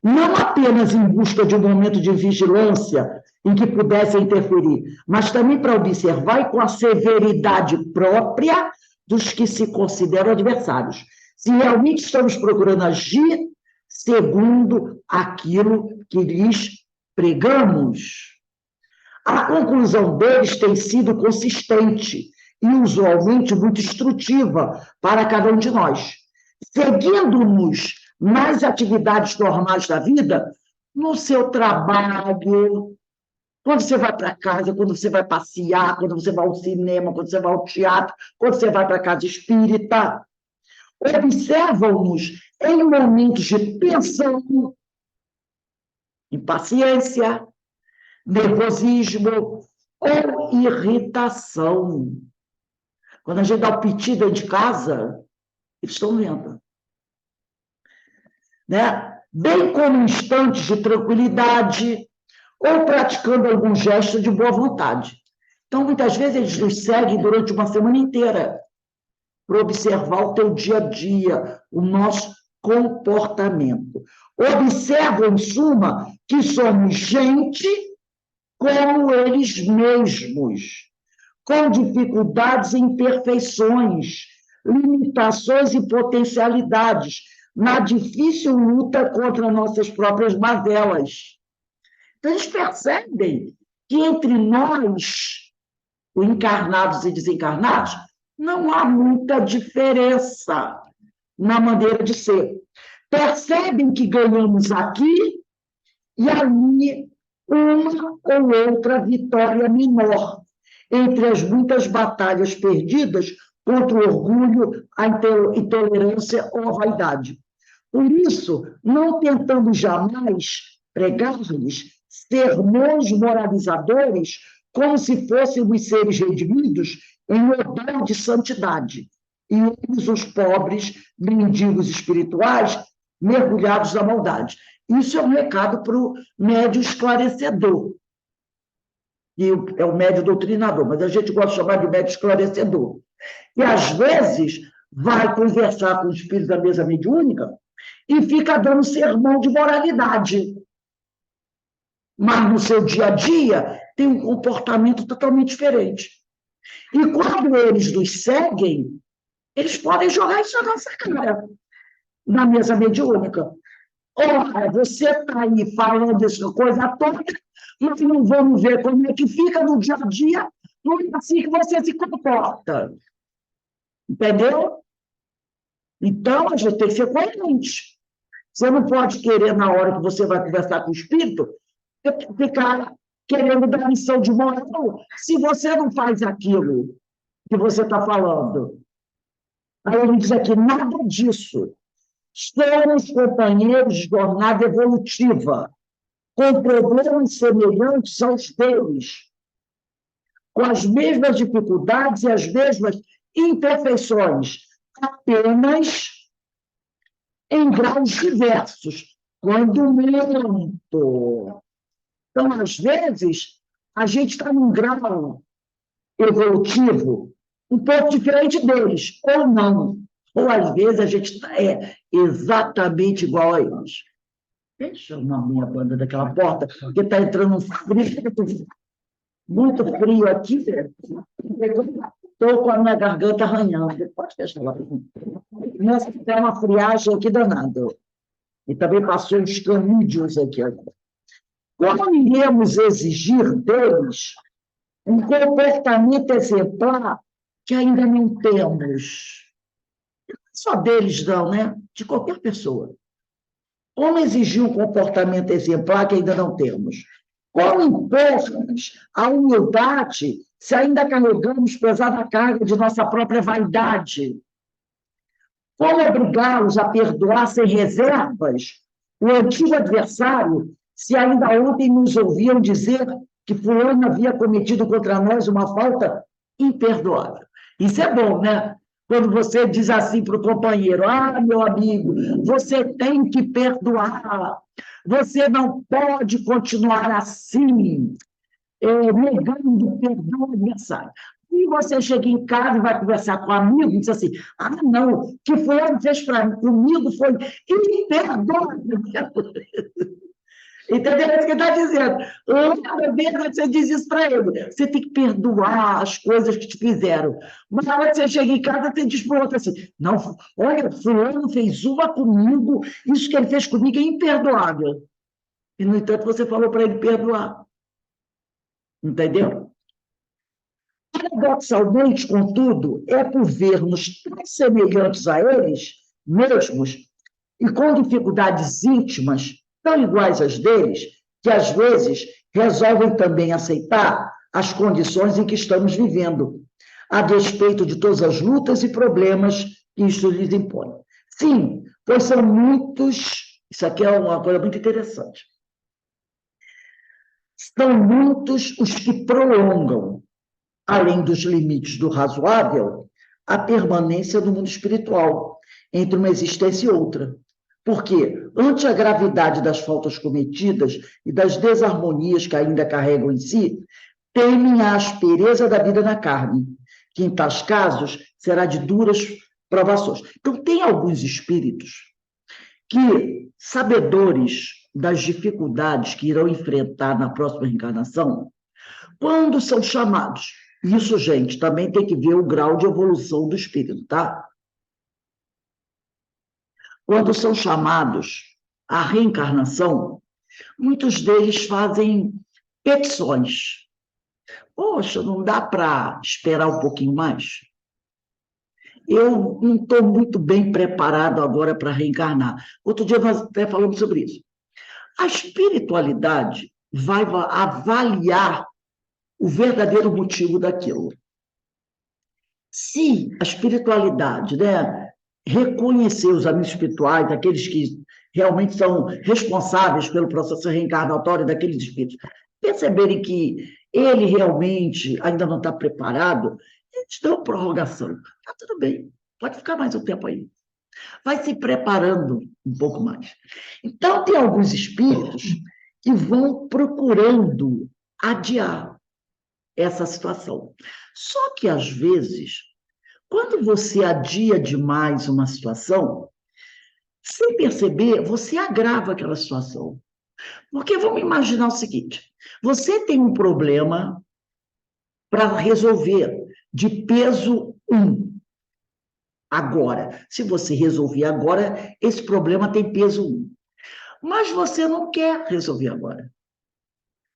Não apenas em busca de um momento de vigilância em que pudesse interferir, mas também para observar e com a severidade própria dos que se consideram adversários. Se realmente estamos procurando agir segundo aquilo que lhes pregamos. A conclusão deles tem sido consistente e usualmente muito instrutiva para cada um de nós. Seguindo-nos nas atividades normais da vida, no seu trabalho, quando você vai para casa, quando você vai passear, quando você vai ao cinema, quando você vai ao teatro, quando você vai para a casa espírita, observam-nos em momentos de tensão, impaciência, nervosismo ou irritação. Quando a gente dá o piti dentro de casa, eles estão vendo. Né? Bem como instantes de tranquilidade ou praticando algum gesto de boa vontade. Então, muitas vezes, eles nos seguem durante uma semana inteira para observar o teu dia a dia, o nosso comportamento. Observam, em suma, que somos gente como eles mesmos, com dificuldades e imperfeições, limitações e potencialidades, na difícil luta contra nossas próprias mazelas. Então, eles percebem que entre nós, os encarnados e desencarnados, não há muita diferença na maneira de ser. Percebem que ganhamos aqui e ali uma ou outra vitória menor, entre as muitas batalhas perdidas contra o orgulho, a intolerância ou a vaidade. Por isso, não tentamos jamais pregar-lhes sermões moralizadores como se fôssemos seres redimidos em odor de santidade, e eles, os pobres, mendigos espirituais, mergulhados na maldade. Isso é um recado para o médio esclarecedor, que é o médio doutrinador, mas a gente gosta de chamar de médio esclarecedor. E, às vezes, vai conversar com o espírito da mesa mediúnica e fica dando sermão de moralidade. Mas, no seu dia a dia, tem um comportamento totalmente diferente. E, quando eles nos seguem, eles podem jogar isso na nossa cara, na mesa mediúnica. Ora, você está aí falando essa coisa toda, nós não vamos ver como é que fica no dia a dia, não é assim que você se comporta. Entendeu? Então, a gente tem que ser coerente. Você não pode querer, na hora que você vai conversar com o espírito, ficar querendo dar lição de moral se você não faz aquilo que você está falando. Aí ele diz aqui, nada disso. Somos companheiros de jornada evolutiva, com problemas semelhantes aos deles, com as mesmas dificuldades e as mesmas imperfeições, apenas em graus diversos, quando muito. Então, às vezes, a gente está num grau evolutivo um pouco diferente deles, ou não. Ou, às vezes, a gente é exatamente igual a eles. Deixa eu chamar a minha banda daquela porta, porque está entrando um frio, muito frio aqui. Estou com a minha garganta arranhando. Pode fechar lá. Nossa, tem uma friagem aqui danada. E também passou uns canídeos aqui agora. Como iremos exigir deles um comportamento exemplar que ainda não temos? Não só deles, não, né? De qualquer pessoa. Como exigir um comportamento exemplar que ainda não temos? Como impor-nos a humildade se ainda carregamos pesada carga de nossa própria vaidade? Como obrigá-los a perdoar sem reservas o antigo adversário se ainda ontem nos ouviam dizer que fulano havia cometido contra nós uma falta imperdoável? Isso é bom, né? Quando você diz assim para o companheiro, meu amigo, você tem que perdoar, você não pode continuar assim, negando perdão ao adversário. E você chega em casa e vai conversar com um amigo e diz assim, não, o que fulano fez comigo foi imperdoável. Entendeu? É isso que ele está dizendo. Outra vez você diz isso para ele. Você tem que perdoar as coisas que te fizeram. Mas na hora que você chega em casa, você diz para o outro assim, não, olha, fulano fez uma comigo, isso que ele fez comigo é imperdoável. E, no entanto, você falou para ele perdoar. Entendeu? Paradoxalmente, contudo, é por vermos tão semelhantes a eles mesmos e com dificuldades íntimas tão iguais às deles, que às vezes resolvem também aceitar as condições em que estamos vivendo, a despeito de todas as lutas e problemas que isso lhes impõe. Sim, pois são muitos, isso aqui é uma coisa muito interessante, são muitos os que prolongam, além dos limites do razoável, a permanência do mundo espiritual, entre uma existência e outra. Porque, ante a gravidade das faltas cometidas e das desarmonias que ainda carregam em si, temem a aspereza da vida na carne, que, em tais casos, será de duras provações. Então, tem alguns espíritos que, sabedores das dificuldades que irão enfrentar na próxima reencarnação, quando são chamados, isso, gente, também tem que ver o grau de evolução do espírito, tá? Quando são chamados à reencarnação, muitos deles fazem petições. Poxa, não dá para esperar um pouquinho mais? Eu não estou muito bem preparado agora para reencarnar. Outro dia nós até falamos sobre isso. A espiritualidade vai avaliar o verdadeiro motivo daquilo. Se a espiritualidade, né, reconhecer os amigos espirituais, aqueles que realmente são responsáveis pelo processo reencarnatório daqueles espíritos, perceberem que ele realmente ainda não está preparado, eles dão prorrogação. Está tudo bem, pode ficar mais um tempo aí. Vai se preparando um pouco mais. Então, tem alguns espíritos que vão procurando adiar essa situação. Só que, às vezes, quando você adia demais uma situação, sem perceber, você agrava aquela situação. Porque vamos imaginar o seguinte: você tem um problema para resolver de peso 1. Agora, se você resolver agora, esse problema tem peso 1. Mas você não quer resolver agora.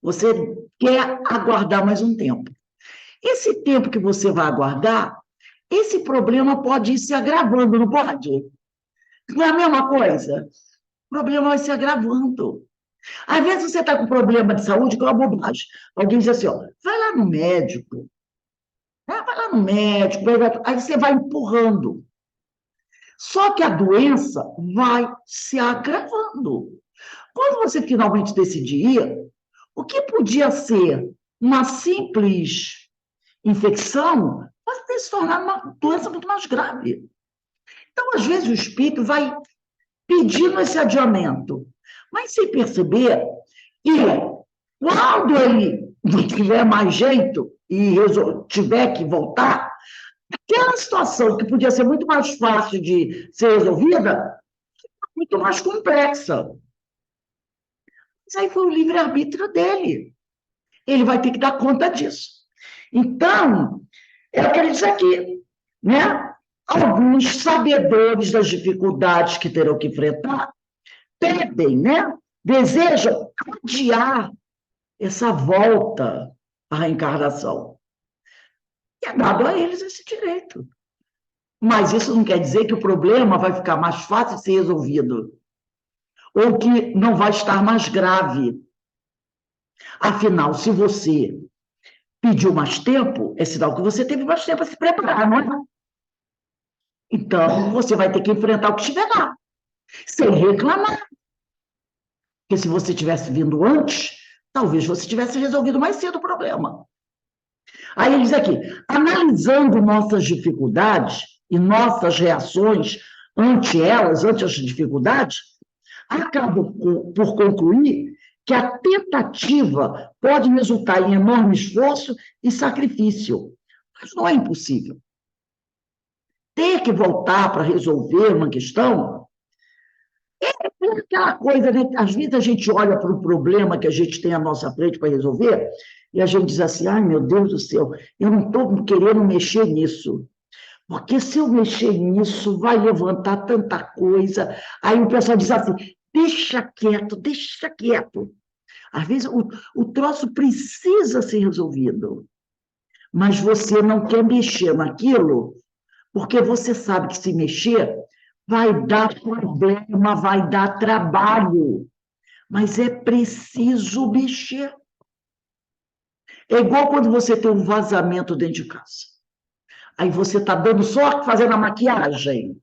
Você quer aguardar mais um tempo. Esse tempo que você vai aguardar, esse problema pode ir se agravando, não pode? Não é a mesma coisa? O problema vai se agravando. Às vezes você está com problema de saúde, que é uma bobagem. Alguém diz assim, ó, vai lá no médico. Vai lá no médico. Aí você vai empurrando. Só que a doença vai se agravando. Quando você finalmente decidir ir, o que podia ser uma simples infecção vai se tornar uma doença muito mais grave. Então, às vezes, o espírito vai pedindo esse adiamento, mas sem perceber que, quando ele não tiver mais jeito e tiver que voltar, aquela situação que podia ser muito mais fácil de ser resolvida, muito mais complexa. Mas aí foi o livre-arbítrio dele. Ele vai ter que dar conta disso. Então, é o que ele diz aqui, né? Alguns sabedores das dificuldades que terão que enfrentar pedem, né? Desejam adiar essa volta à reencarnação. E é dado a eles esse direito. Mas isso não quer dizer que o problema vai ficar mais fácil de ser resolvido, ou que não vai estar mais grave. Afinal, se você pediu mais tempo, é sinal que você teve mais tempo para se preparar, não é? Então, você vai ter que enfrentar o que estiver lá, sem reclamar. Porque se você tivesse vindo antes, talvez você tivesse resolvido mais cedo o problema. Aí ele diz aqui, analisando nossas dificuldades e nossas reações ante elas, ante as dificuldades, acabo por concluir que a tentativa pode resultar em enorme esforço e sacrifício, mas não é impossível. Ter que voltar para resolver uma questão é aquela coisa, né? Às vezes a gente olha para o problema que a gente tem à nossa frente para resolver e a gente diz assim, ai, meu Deus do céu, eu não estou querendo mexer nisso, porque se eu mexer nisso vai levantar tanta coisa. Aí o pessoal diz assim, deixa quieto, deixa quieto. Às vezes o troço precisa ser resolvido, mas você não quer mexer naquilo, porque você sabe que se mexer vai dar problema, vai dar trabalho, mas é preciso mexer. É igual quando você tem um vazamento dentro de casa. Aí você está dando só fazendo a maquiagem.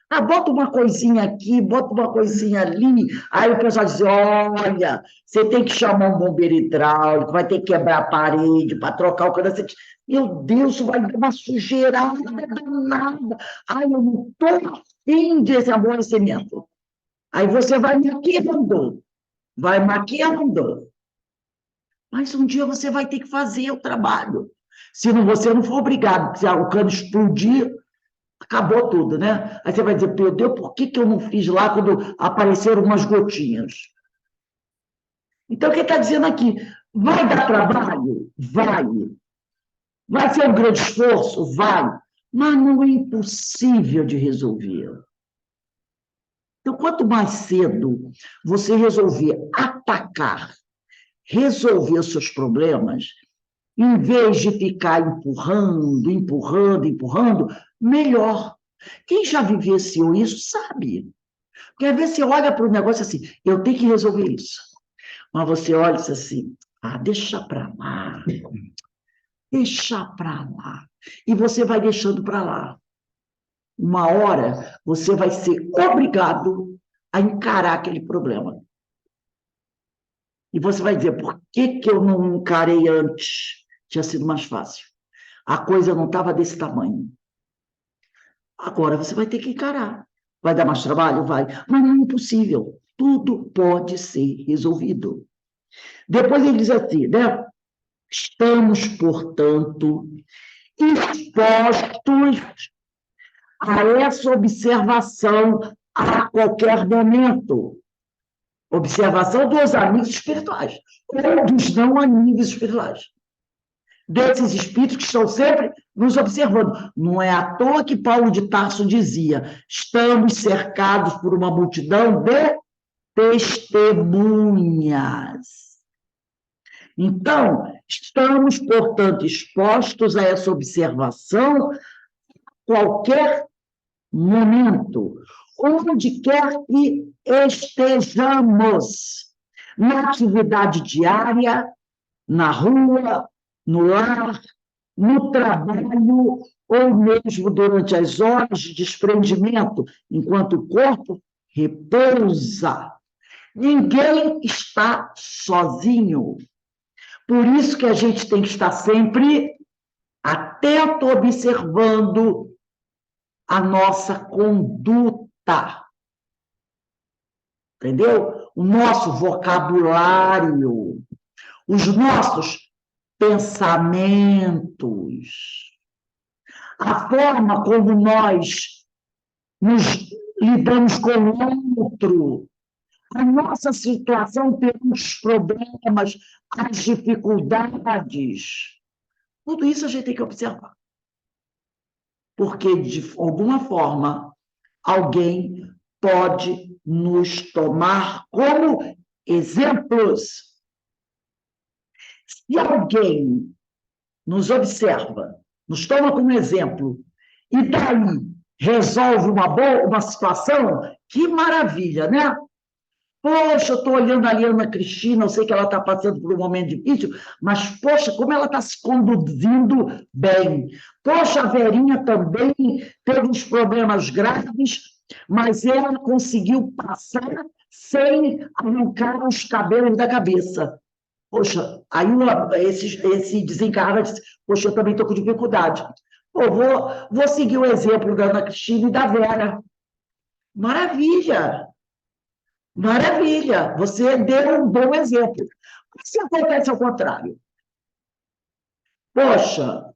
Ah, bota uma coisinha aqui, bota uma coisinha ali. Aí o pessoal diz, olha, você tem que chamar um bombeiro hidráulico, vai ter que quebrar a parede para trocar o cano. Meu Deus, isso vai dar uma sujeirada danada. Ai, eu não estou afim desse aborrecimento. Aí você vai maquiando. Mas um dia você vai ter que fazer o trabalho. Se não, você não for obrigado, se o cano explodir, acabou tudo, né? Aí você vai dizer, meu Deus, por que eu não fiz lá quando apareceram umas gotinhas? Então, o que está dizendo aqui? Vai dar trabalho? Vai. Vai ser um grande esforço? Vai. Mas não é impossível de resolver. Então, quanto mais cedo você resolver atacar, resolver os seus problemas, em vez de ficar empurrando, melhor. Quem já vivenciou isso sabe. Porque às vezes você olha para o negócio assim, eu tenho que resolver isso. Mas você olha e diz assim, deixa para lá. Deixa para lá. E você vai deixando para lá. Uma hora, você vai ser obrigado a encarar aquele problema. E você vai dizer, por que eu não encarei antes? Tinha sido mais fácil. A coisa não estava desse tamanho. Agora você vai ter que encarar. Vai dar mais trabalho? Vai. Mas não é impossível. Tudo pode ser resolvido. Depois ele diz assim, né? Estamos, portanto, expostos a essa observação a qualquer momento. Observação dos amigos espirituais, ou dos não amigos espirituais. Desses espíritos que estão sempre nos observando. Não é à toa que Paulo de Tarso dizia, estamos cercados por uma multidão de testemunhas. Então, estamos, portanto, expostos a essa observação a qualquer momento, onde quer que estejamos, na atividade diária, na rua, no lar, no trabalho, ou mesmo durante as horas de desprendimento, enquanto o corpo repousa. Ninguém está sozinho. Por isso que a gente tem que estar sempre atento, observando a nossa conduta. Entendeu? O nosso vocabulário, os nossos pensamentos, a forma como nós nos lidamos com o outro, a nossa situação pelos problemas, as dificuldades. Tudo isso a gente tem que observar. Porque, de alguma forma, alguém pode nos tomar como exemplos. Se alguém nos observa, nos toma como exemplo, e daí resolve uma situação, que maravilha, né? Poxa, eu estou olhando ali a Ana Cristina, eu sei que ela está passando por um momento difícil, mas, poxa, como ela está se conduzindo bem. Poxa, a Verinha também teve uns problemas graves, mas ela conseguiu passar sem arrancar os cabelos da cabeça. Poxa, aí esse desencarna disse, poxa, eu também estou com dificuldade. Pô, vou seguir o exemplo da Ana Cristina e da Vera. Maravilha! Maravilha! Você deu um bom exemplo. Mas se acontece ao contrário? Poxa,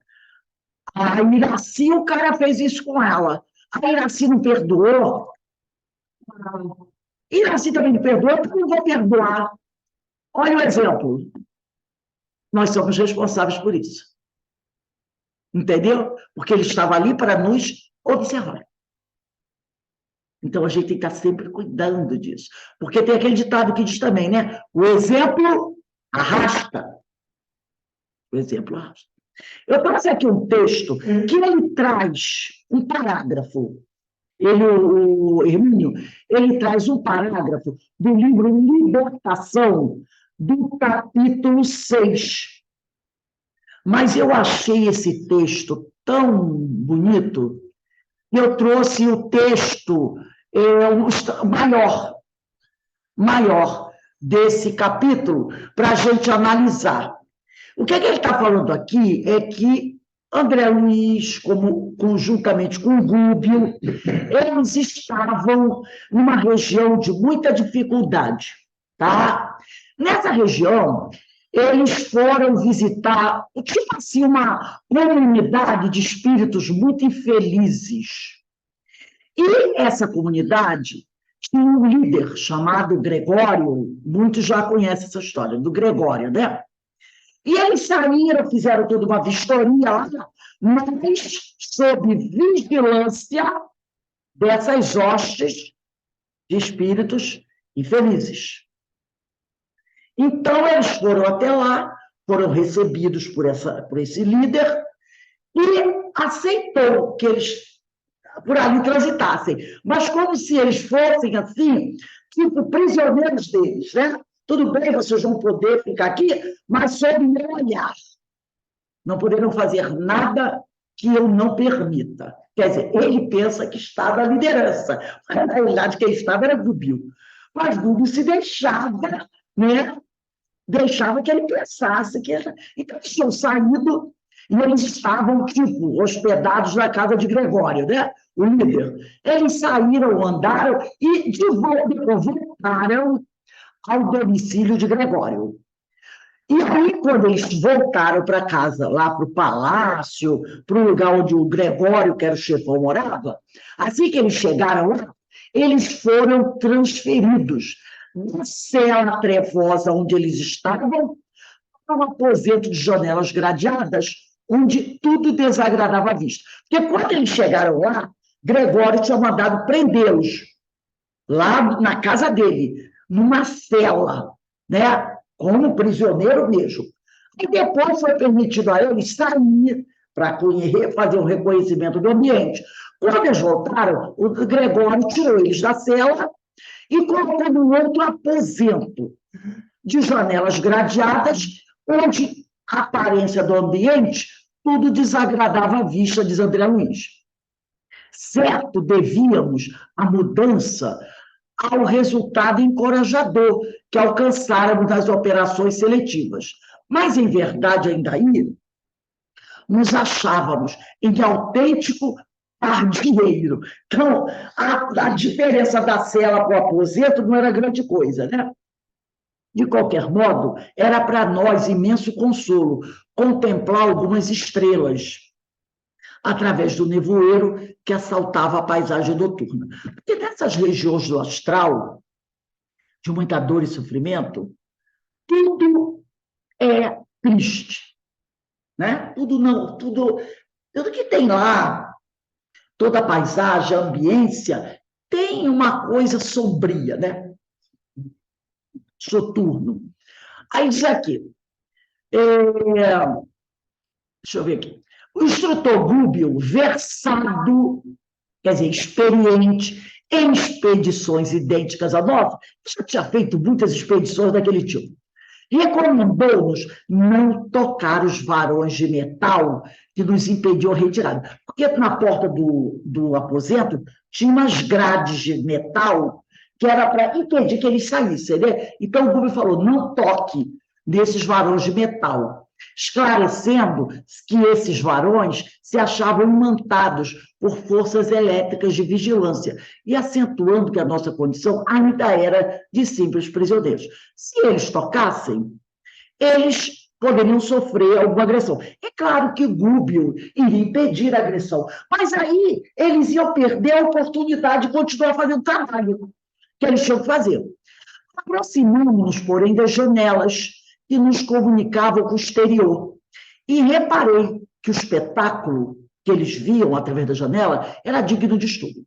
a Iraci, o cara fez isso com ela. A Iraci não perdoou. Iraci também não perdoou, então não vou perdoar. Olha o exemplo. Nós somos responsáveis por isso. Entendeu? Porque ele estava ali para nos observar. Então, a gente tem que estar sempre cuidando disso. Porque tem aquele ditado que diz também, né? O exemplo arrasta. O exemplo arrasta. Eu trouxe aqui um texto que ele traz um parágrafo. O Hermínio, ele traz um parágrafo do livro Libertação, do capítulo 6. Mas eu achei esse texto tão bonito, que eu trouxe o texto maior desse capítulo para a gente analisar. O que ele está falando aqui é que André Luiz, conjuntamente com o Gúbio, eles estavam numa região de muita dificuldade, tá? Nessa região, eles foram visitar, tipo assim, uma comunidade de espíritos muito infelizes. E essa comunidade tinha um líder chamado Gregório, muitos já conhecem essa história, do Gregório, né? E eles saíram, fizeram toda uma vistoria lá, mas sob vigilância dessas hostes de espíritos infelizes. Então, eles foram até lá, foram recebidos por esse líder e aceitou que eles por ali transitassem, mas como se eles fossem, assim, tipo, prisioneiros deles, né? Tudo bem, vocês vão poder ficar aqui, mas sob meu olhar. Não poderão fazer nada que eu não permita. Quer dizer, ele pensa que está na liderança, mas na realidade quem estava era Gubbio. Mas Gubbio se deixava, né? Deixava que ele pensasse que ele... Então, eles tinham saído e eles estavam, tipo, hospedados na casa de Gregório, né? O líder. Eles saíram, andaram e de volta voltaram ao domicílio de Gregório. E aí, quando eles voltaram para casa, lá para o palácio, para o lugar onde o Gregório, que era o chefão, morava, assim que eles chegaram lá, eles foram transferidos da cela trevosa onde eles estavam para um aposento de janelas gradeadas, onde tudo desagradava a vista. Porque quando eles chegaram lá, Gregório tinha mandado prendê-los lá na casa dele, numa cela, né? Como prisioneiro mesmo. E depois foi permitido a eles sair para fazer um reconhecimento do ambiente. Quando eles voltaram, o Gregório tirou eles da cela e colocou num outro aposento de janelas gradeadas, onde a aparência do ambiente tudo desagradava a vista, diz André Luiz. Certo, devíamos a mudança ao resultado encorajador que alcançáramos nas operações seletivas. Mas, em verdade, ainda aí, nos achávamos em autêntico pardieiro. Então, a diferença da cela para o aposento não era grande coisa, né? De qualquer modo, era para nós imenso consolo contemplar algumas estrelas através do nevoeiro que assaltava a paisagem noturna. Porque nessas regiões do astral, de muita dor e sofrimento, tudo é triste, né? Tudo que tem lá, toda a paisagem, a ambiência, tem uma coisa sombria, né? Soturno. Aí diz aqui, deixa eu ver aqui, o instrutor Gubbio, versado, quer dizer, experiente em expedições idênticas à nossa, já tinha feito muitas expedições daquele tipo, recomendou-nos não tocar os varões de metal que nos impediam a retirada, porque na porta do aposento tinha umas grades de metal que era para impedir que eles saíssem, né? Então o Gubbio falou, não toque nesses varões de metal, esclarecendo que esses varões se achavam imantados por forças elétricas de vigilância e acentuando que a nossa condição ainda era de simples prisioneiros. Se eles tocassem, eles poderiam sofrer alguma agressão. É claro que Gubbio iria impedir a agressão, mas aí eles iam perder a oportunidade de continuar fazendo o trabalho que eles tinham que fazer. Aproximamos-nos, porém, das janelas que nos comunicavam com o exterior. E reparei que o espetáculo que eles viam através da janela era digno de estudo.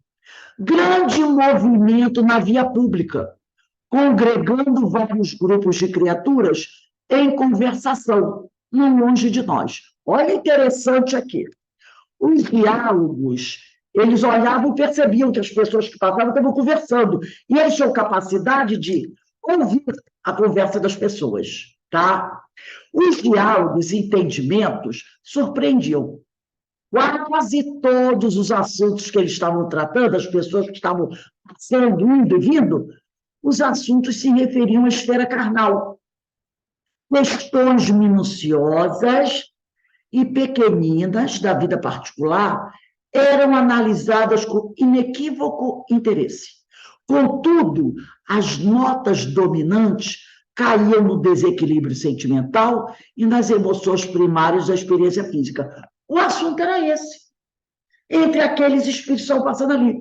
Grande movimento na via pública, congregando vários grupos de criaturas em conversação, não longe de nós. Olha interessante aqui. Os diálogos, eles olhavam e percebiam que as pessoas que passavam estavam conversando, e eles tinham capacidade de ouvir a conversa das pessoas. Tá? Os diálogos e entendimentos surpreendiam. Quase todos os assuntos que eles estavam tratando, as pessoas que estavam passando, indo e vindo, os assuntos se referiam à esfera carnal. Questões minuciosas e pequeninas da vida particular eram analisadas com inequívoco interesse. Contudo, as notas dominantes caíam no desequilíbrio sentimental e nas emoções primárias da experiência física. O assunto era esse. Entre aqueles espíritos que estão passando ali.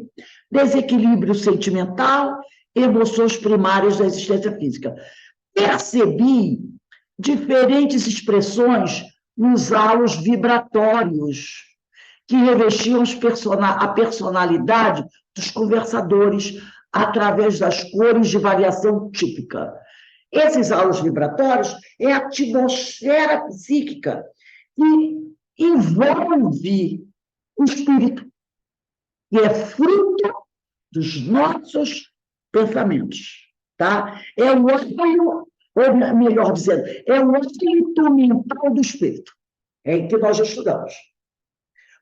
Desequilíbrio sentimental, emoções primárias da existência física. Percebi diferentes expressões nos halos vibratórios que revestiam a personalidade dos conversadores através das cores de variação típica. Esses halos vibratórios é a atmosfera psíquica que envolve o espírito, que é fruto dos nossos pensamentos, tá? É o óleo, ou melhor dizendo, é o óleo mental do espírito, é em que nós estudamos.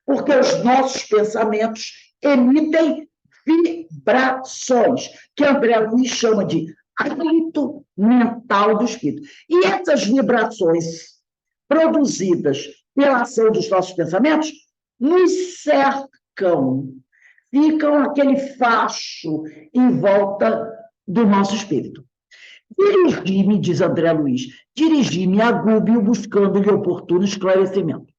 Porque os nossos pensamentos emitem vibrações, que André Luiz chama de hálito mental do espírito. E essas vibrações produzidas pela ação dos nossos pensamentos nos cercam, ficam aquele facho em volta do nosso espírito. Dirigi-me, diz André Luiz, dirigi-me a Gúbio buscando-lhe oportuno esclarecimento.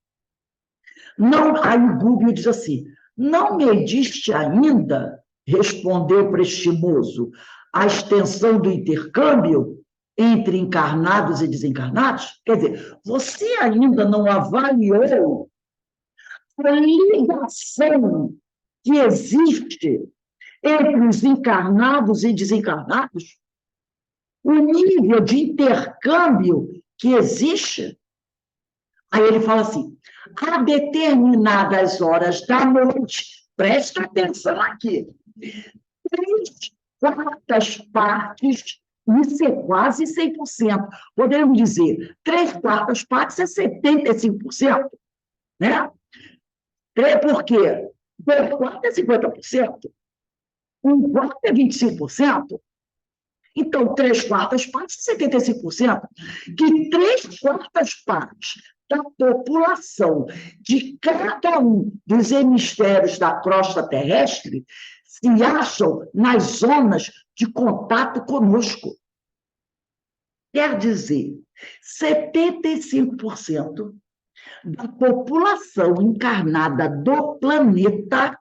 Não, aí Gúbio diz assim, não mediste ainda, respondeu prestimoso, a extensão do intercâmbio entre encarnados e desencarnados? Quer dizer, você ainda não avaliou a ligação que existe entre os encarnados e desencarnados? O nível de intercâmbio que existe? Aí ele fala assim, a determinadas horas da noite, presta atenção aqui, 3/4 partes, isso é quase 100%. Podemos dizer, 3/4 partes é 75%, né? Por quê? 2/4 é 50%, 1/4 é 25%. Então, 3/4 partes é 75%, que 3/4 partes da população de cada um dos hemisférios da crosta terrestre se acham nas zonas de contato conosco. Quer dizer, 75% da população encarnada do planeta,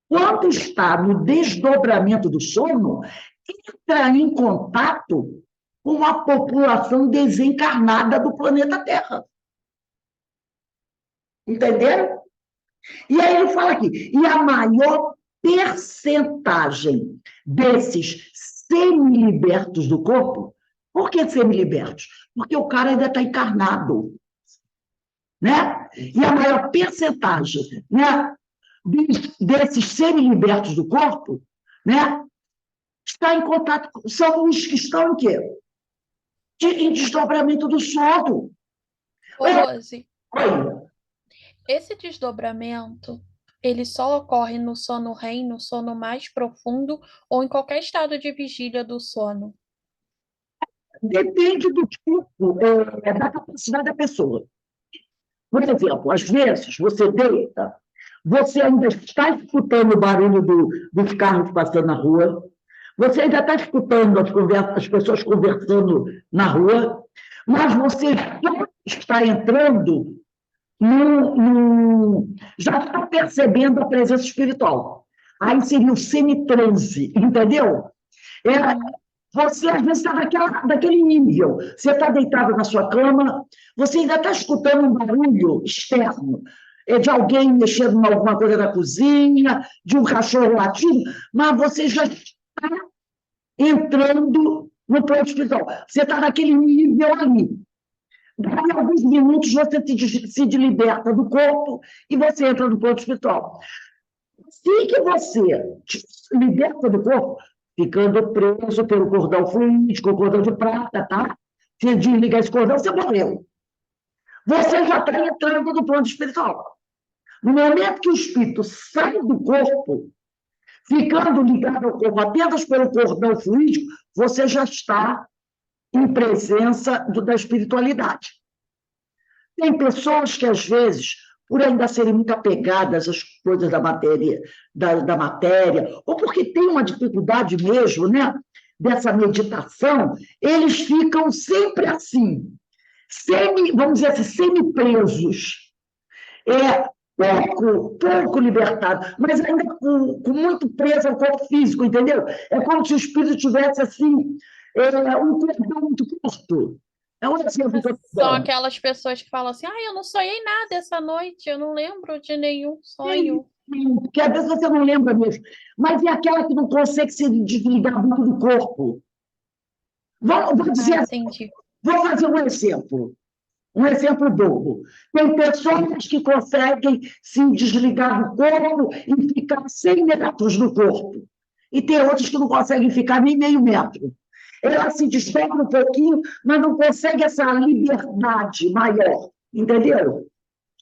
quando está no desdobramento do sono, entra em contato com a população desencarnada do planeta Terra. Entenderam? E aí ele fala aqui, e a maior percentagem desses semilibertos do corpo, por que semilibertos? Porque o cara ainda está encarnado, né? E a maior percentagem, né, desses semilibertos do corpo, né, está em contato, são os que estão em quê? Em desdobramento do sono. Ô, Rose, Olha, esse desdobramento, ele só ocorre no sono REM, no sono mais profundo, ou em qualquer estado de vigília do sono? depende do tipo, da capacidade da pessoa. Por exemplo, às vezes você deita, você ainda está escutando o barulho dos carros passando na rua, você ainda está escutando as pessoas conversando na rua, mas você já está entrando já está percebendo a presença espiritual. Aí seria o semitranse, entendeu? Você, às vezes, está daquele nível. Você está deitado na sua cama, você ainda está escutando um barulho externo, de alguém mexendo em alguma coisa na cozinha, de um cachorro latindo, mas você já está entrando no plano espiritual. Você está naquele nível ali. Daí a alguns minutos você se liberta do corpo e você entra no plano espiritual. Assim que você se liberta do corpo, ficando preso pelo cordão fluídico, o cordão de prata, tá? Se desligar esse cordão, você morreu. Você já está entrando no plano espiritual. No momento que o espírito sai do corpo, ficando ligado ao corpo apenas pelo cordão fluídico, você já está em presença da espiritualidade. Tem pessoas que, às vezes, por ainda serem muito apegadas às coisas da matéria, ou porque tem uma dificuldade mesmo, né, dessa meditação, eles ficam sempre assim, vamos dizer assim, semi-presos. Pouco libertado, mas ainda com muito preso ao corpo físico, entendeu? É como se o espírito tivesse, assim, um perdão muito curto. É um exemplo que eu estou São dando. aquelas pessoas que falam assim, eu não sonhei nada essa noite, eu não lembro de nenhum sonho. Porque às vezes você não lembra mesmo. Mas é aquela que não consegue se desligar muito do corpo. Vou dizer, Entendi. vou fazer um exemplo bobo. Tem pessoas que conseguem se desligar do corpo e ficar 100 metros do corpo. E tem outras que não conseguem ficar nem meio metro. Ela se desdobra um pouquinho, mas não consegue essa liberdade maior, entendeu?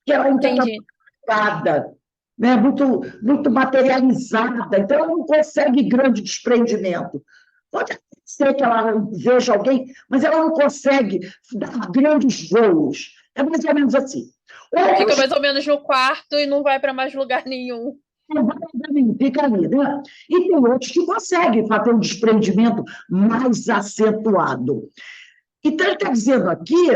Que ela ainda está Entendi. marcada, né? Muito materializada, então ela não consegue grande desprendimento. Pode ser que ela veja alguém, mas ela não consegue dar grandes voos. É mais ou menos assim. Fica mais ou menos no quarto e não vai para mais lugar nenhum. Fica ali, né? E tem outros que conseguem fazer um desprendimento mais acentuado. Então, ele está dizendo aqui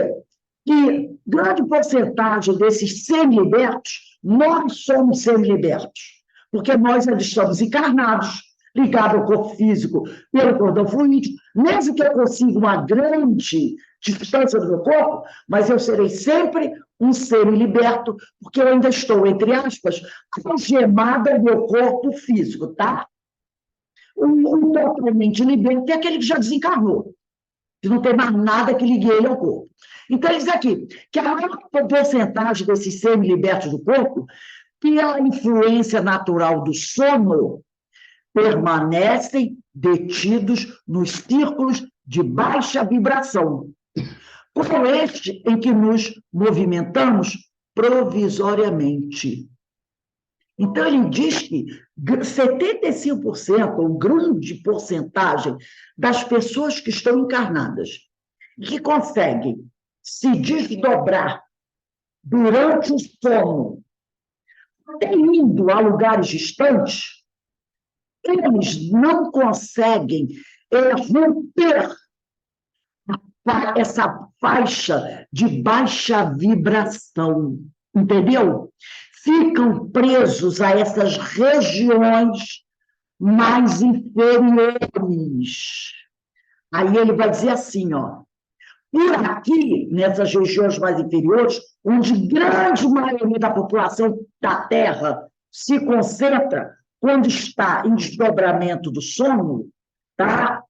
que grande porcentagem desses semi-libertos, nós somos semi-libertos, porque nós ainda estamos encarnados, ligados ao corpo físico pelo cordão fluídico, mesmo que eu consiga uma grande distância do meu corpo, mas eu serei sempre um semi-liberto, porque eu ainda estou, entre aspas, algemada ao meu corpo físico, tá? Um totalmente liberto é aquele que já desencarnou, que não tem mais nada que ligue ele ao corpo. Então, ele diz aqui que a maior porcentagem desses semi-libertos do corpo, pela influência natural do sono, permanecem detidos nos círculos de baixa vibração, como este em que nos movimentamos provisoriamente. Então, ele diz que 75%, ou grande porcentagem, das pessoas que estão encarnadas, que conseguem se desdobrar durante o sono, até indo a lugares distantes, eles não conseguem romper essa faixa de baixa vibração, entendeu? Ficam presos a essas regiões mais inferiores. Aí ele vai dizer assim, ó, por aqui, nessas regiões mais inferiores, onde grande maioria da população da Terra se concentra quando está em desdobramento do sono, tá?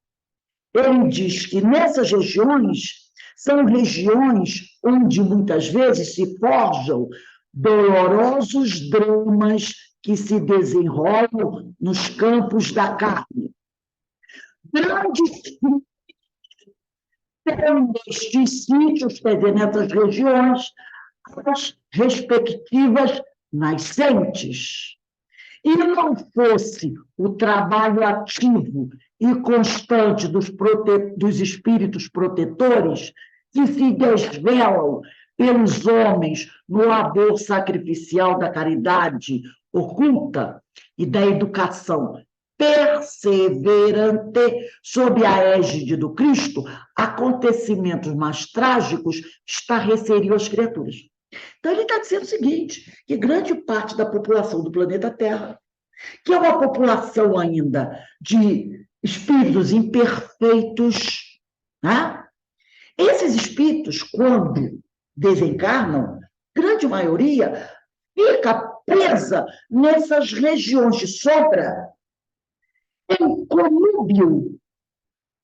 Ele diz que nessas regiões são regiões onde muitas vezes se forjam dolorosos dramas que se desenrolam nos campos da carne. Grandes terão nestes sítios, quer dizer, nessas regiões, as respectivas nascentes. E não fosse o trabalho ativo e constante dos espíritos protetores que se desvelam pelos homens no labor sacrificial da caridade oculta e da educação perseverante sob a égide do Cristo, acontecimentos mais trágicos estarreceriam as criaturas. Então, ele está dizendo o seguinte, que grande parte da população do planeta Terra, que é uma população ainda de espíritos imperfeitos, né? Esses espíritos, quando desencarnam, grande maioria fica presa nessas regiões de sombra, em conúbio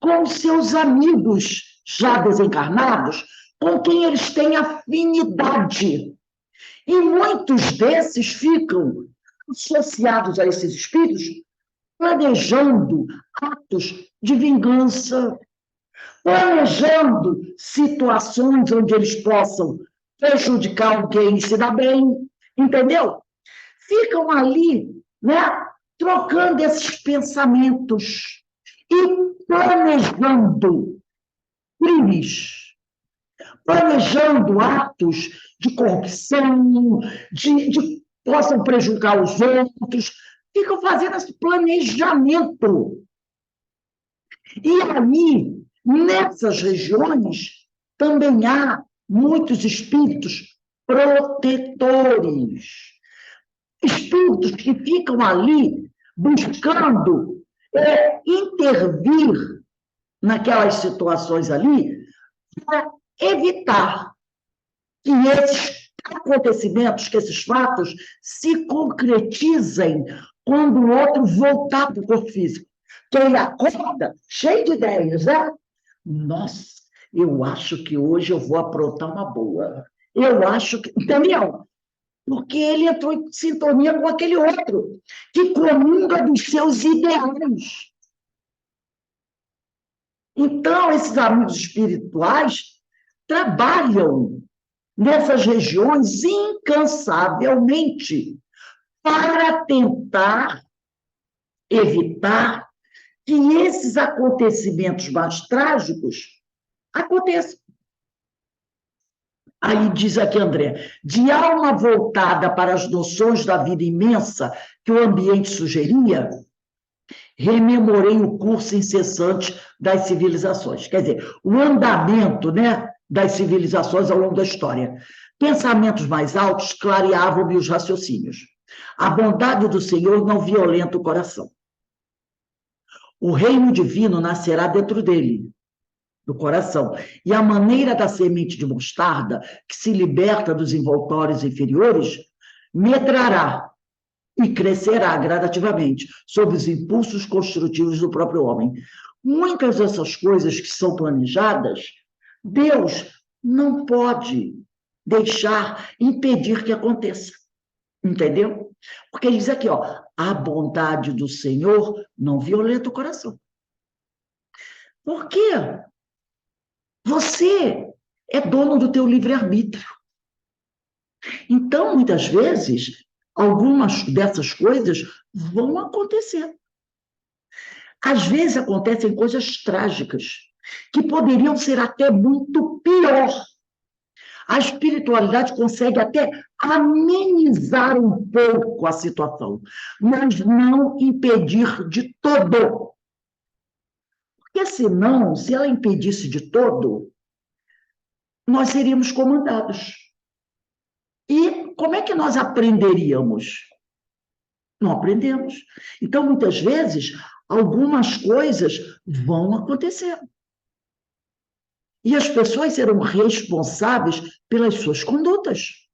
com seus amigos já desencarnados, com quem eles têm afinidade. E muitos desses ficam associados a esses espíritos, planejando atos de vingança, planejando situações onde eles possam prejudicar alguém e se dar bem, entendeu? Ficam ali, né, trocando esses pensamentos e planejando crimes, planejando atos de corrupção, de possam prejudicar os outros, ficam fazendo esse planejamento. E aí, nessas regiões, também há muitos espíritos protetores. Espíritos que ficam ali buscando intervir naquelas situações ali para evitar que esses acontecimentos, que esses fatos se concretizem quando o outro voltar para o corpo físico. Que ele acorda cheio de ideias, né? Nossa, eu acho que hoje eu vou aprontar uma boa. Eu acho que... Entendeu? Porque ele entrou em sintonia com aquele outro, que comunga dos seus ideais. Então, esses amigos espirituais trabalham nessas regiões incansavelmente para tentar evitar que esses acontecimentos mais trágicos aconteçam. Aí diz aqui, André, de alma voltada para as noções da vida imensa que o ambiente sugeria, rememorei o curso incessante das civilizações. Quer dizer, o andamento, né, das civilizações ao longo da história. Pensamentos mais altos clareavam-me os raciocínios. A bondade do Senhor não violenta o coração. O reino divino nascerá dentro dele, do coração. E a maneira da semente de mostarda, que se liberta dos envoltórios inferiores, medrará e crescerá gradativamente sob os impulsos construtivos do próprio homem. Muitas dessas coisas que são planejadas, Deus não pode deixar, impedir que aconteça. Entendeu? Porque ele diz aqui, ó, a bondade do Senhor não violenta o coração. Por quê? Você é dono do teu livre-arbítrio. Então, muitas vezes, algumas dessas coisas vão acontecer. Às vezes acontecem coisas trágicas, que poderiam ser até muito pior. A espiritualidade consegue até amenizar um pouco a situação, mas não impedir de todo. Porque senão, se ela impedisse de todo, nós seríamos comandados. E como é que nós aprenderíamos? Não aprendemos. Então, muitas vezes, algumas coisas vão acontecer. E as pessoas serão responsáveis pelas suas condutas.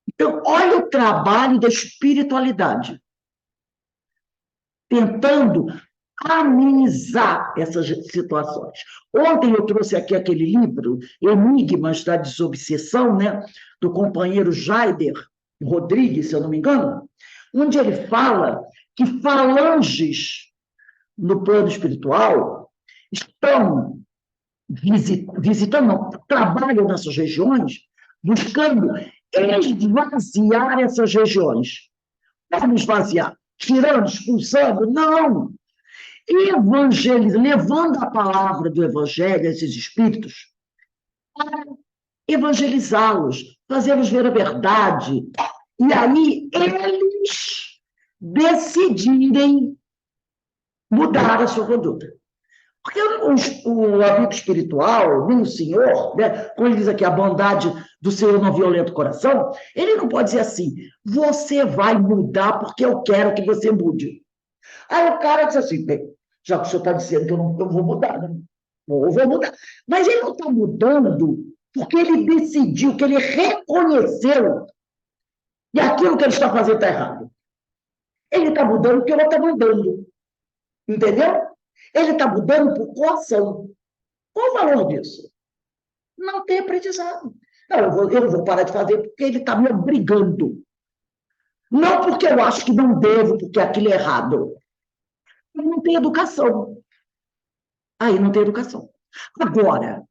Então, olha o trabalho da espiritualidade, tentando amenizar essas situações. Ontem eu trouxe aqui aquele livro, Enigmas da Desobsessão, né, do companheiro Jaider Rodrigues, se eu não me engano, onde ele fala que falanges no plano espiritual estão visitando, não, trabalham nessas regiões, buscando esvaziar essas regiões. Como esvaziar? Tirando, expulsando? Não! Levando a palavra do evangelho a esses espíritos, para evangelizá-los, fazê-los ver a verdade, e aí eles decidirem mudar a sua conduta. Porque o amigo espiritual, nem o Senhor, né, quando ele diz aqui a bondade do Senhor não violenta o coração, ele não pode dizer assim, você vai mudar porque eu quero que você mude. Aí o cara diz assim, bem, já que o senhor está dizendo que eu não vou mudar, né? Eu vou mudar. Mas ele não está mudando porque ele decidiu, que ele reconheceu que aquilo que ele está fazendo está errado. Ele está mudando porque ele está mudando. Entendeu? Ele está mudando por coação. Qual o valor disso? Não tem aprendizado. Não, eu não vou parar de fazer porque ele está me obrigando. Não porque eu acho que não devo, porque aquilo é errado. Não tem educação. Aí não tem educação. Agora,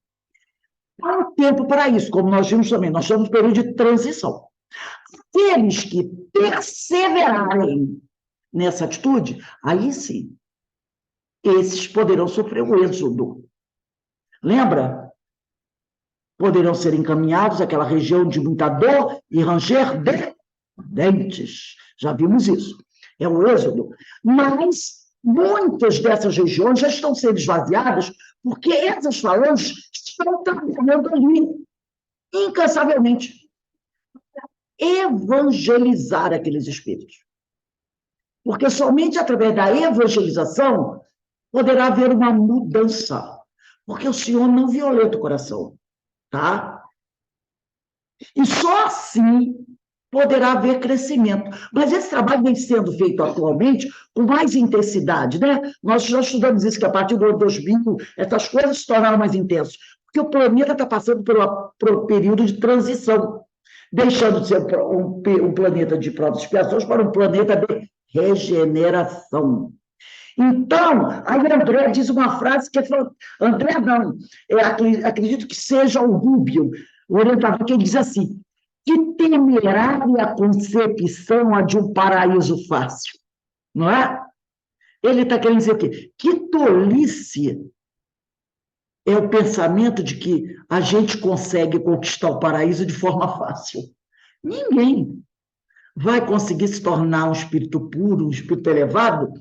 há um tempo para isso, como nós vimos também, nós estamos no período de transição. Aqueles que perseverarem nessa atitude, aí sim, esses poderão sofrer o êxodo. Lembra? Poderão ser encaminhados àquela região de muita dor e ranger de dentes. Já vimos isso. É o êxodo. Mas Muitas dessas regiões já estão sendo esvaziadas porque essas falanges estão trabalhando ali, incansavelmente, evangelizar aqueles espíritos. Porque somente através da evangelização poderá haver uma mudança, porque o Senhor não violenta o coração, tá? E só assim poderá haver crescimento. Mas esse trabalho vem sendo feito atualmente com mais intensidade, né? Nós já estudamos isso, que a partir do ano 2000, essas coisas se tornaram mais intensas, porque o planeta está passando por um período de transição, deixando de ser um planeta de provas e expiações para um planeta de regeneração. Então, aí André diz uma frase que André não, acredito que seja o Rubio, o orientador, que ele diz assim: que temerária concepção a de um paraíso fácil, não é? Ele está querendo dizer o quê? Que tolice é o pensamento de que a gente consegue conquistar o paraíso de forma fácil. Ninguém vai conseguir se tornar um espírito puro, um espírito elevado,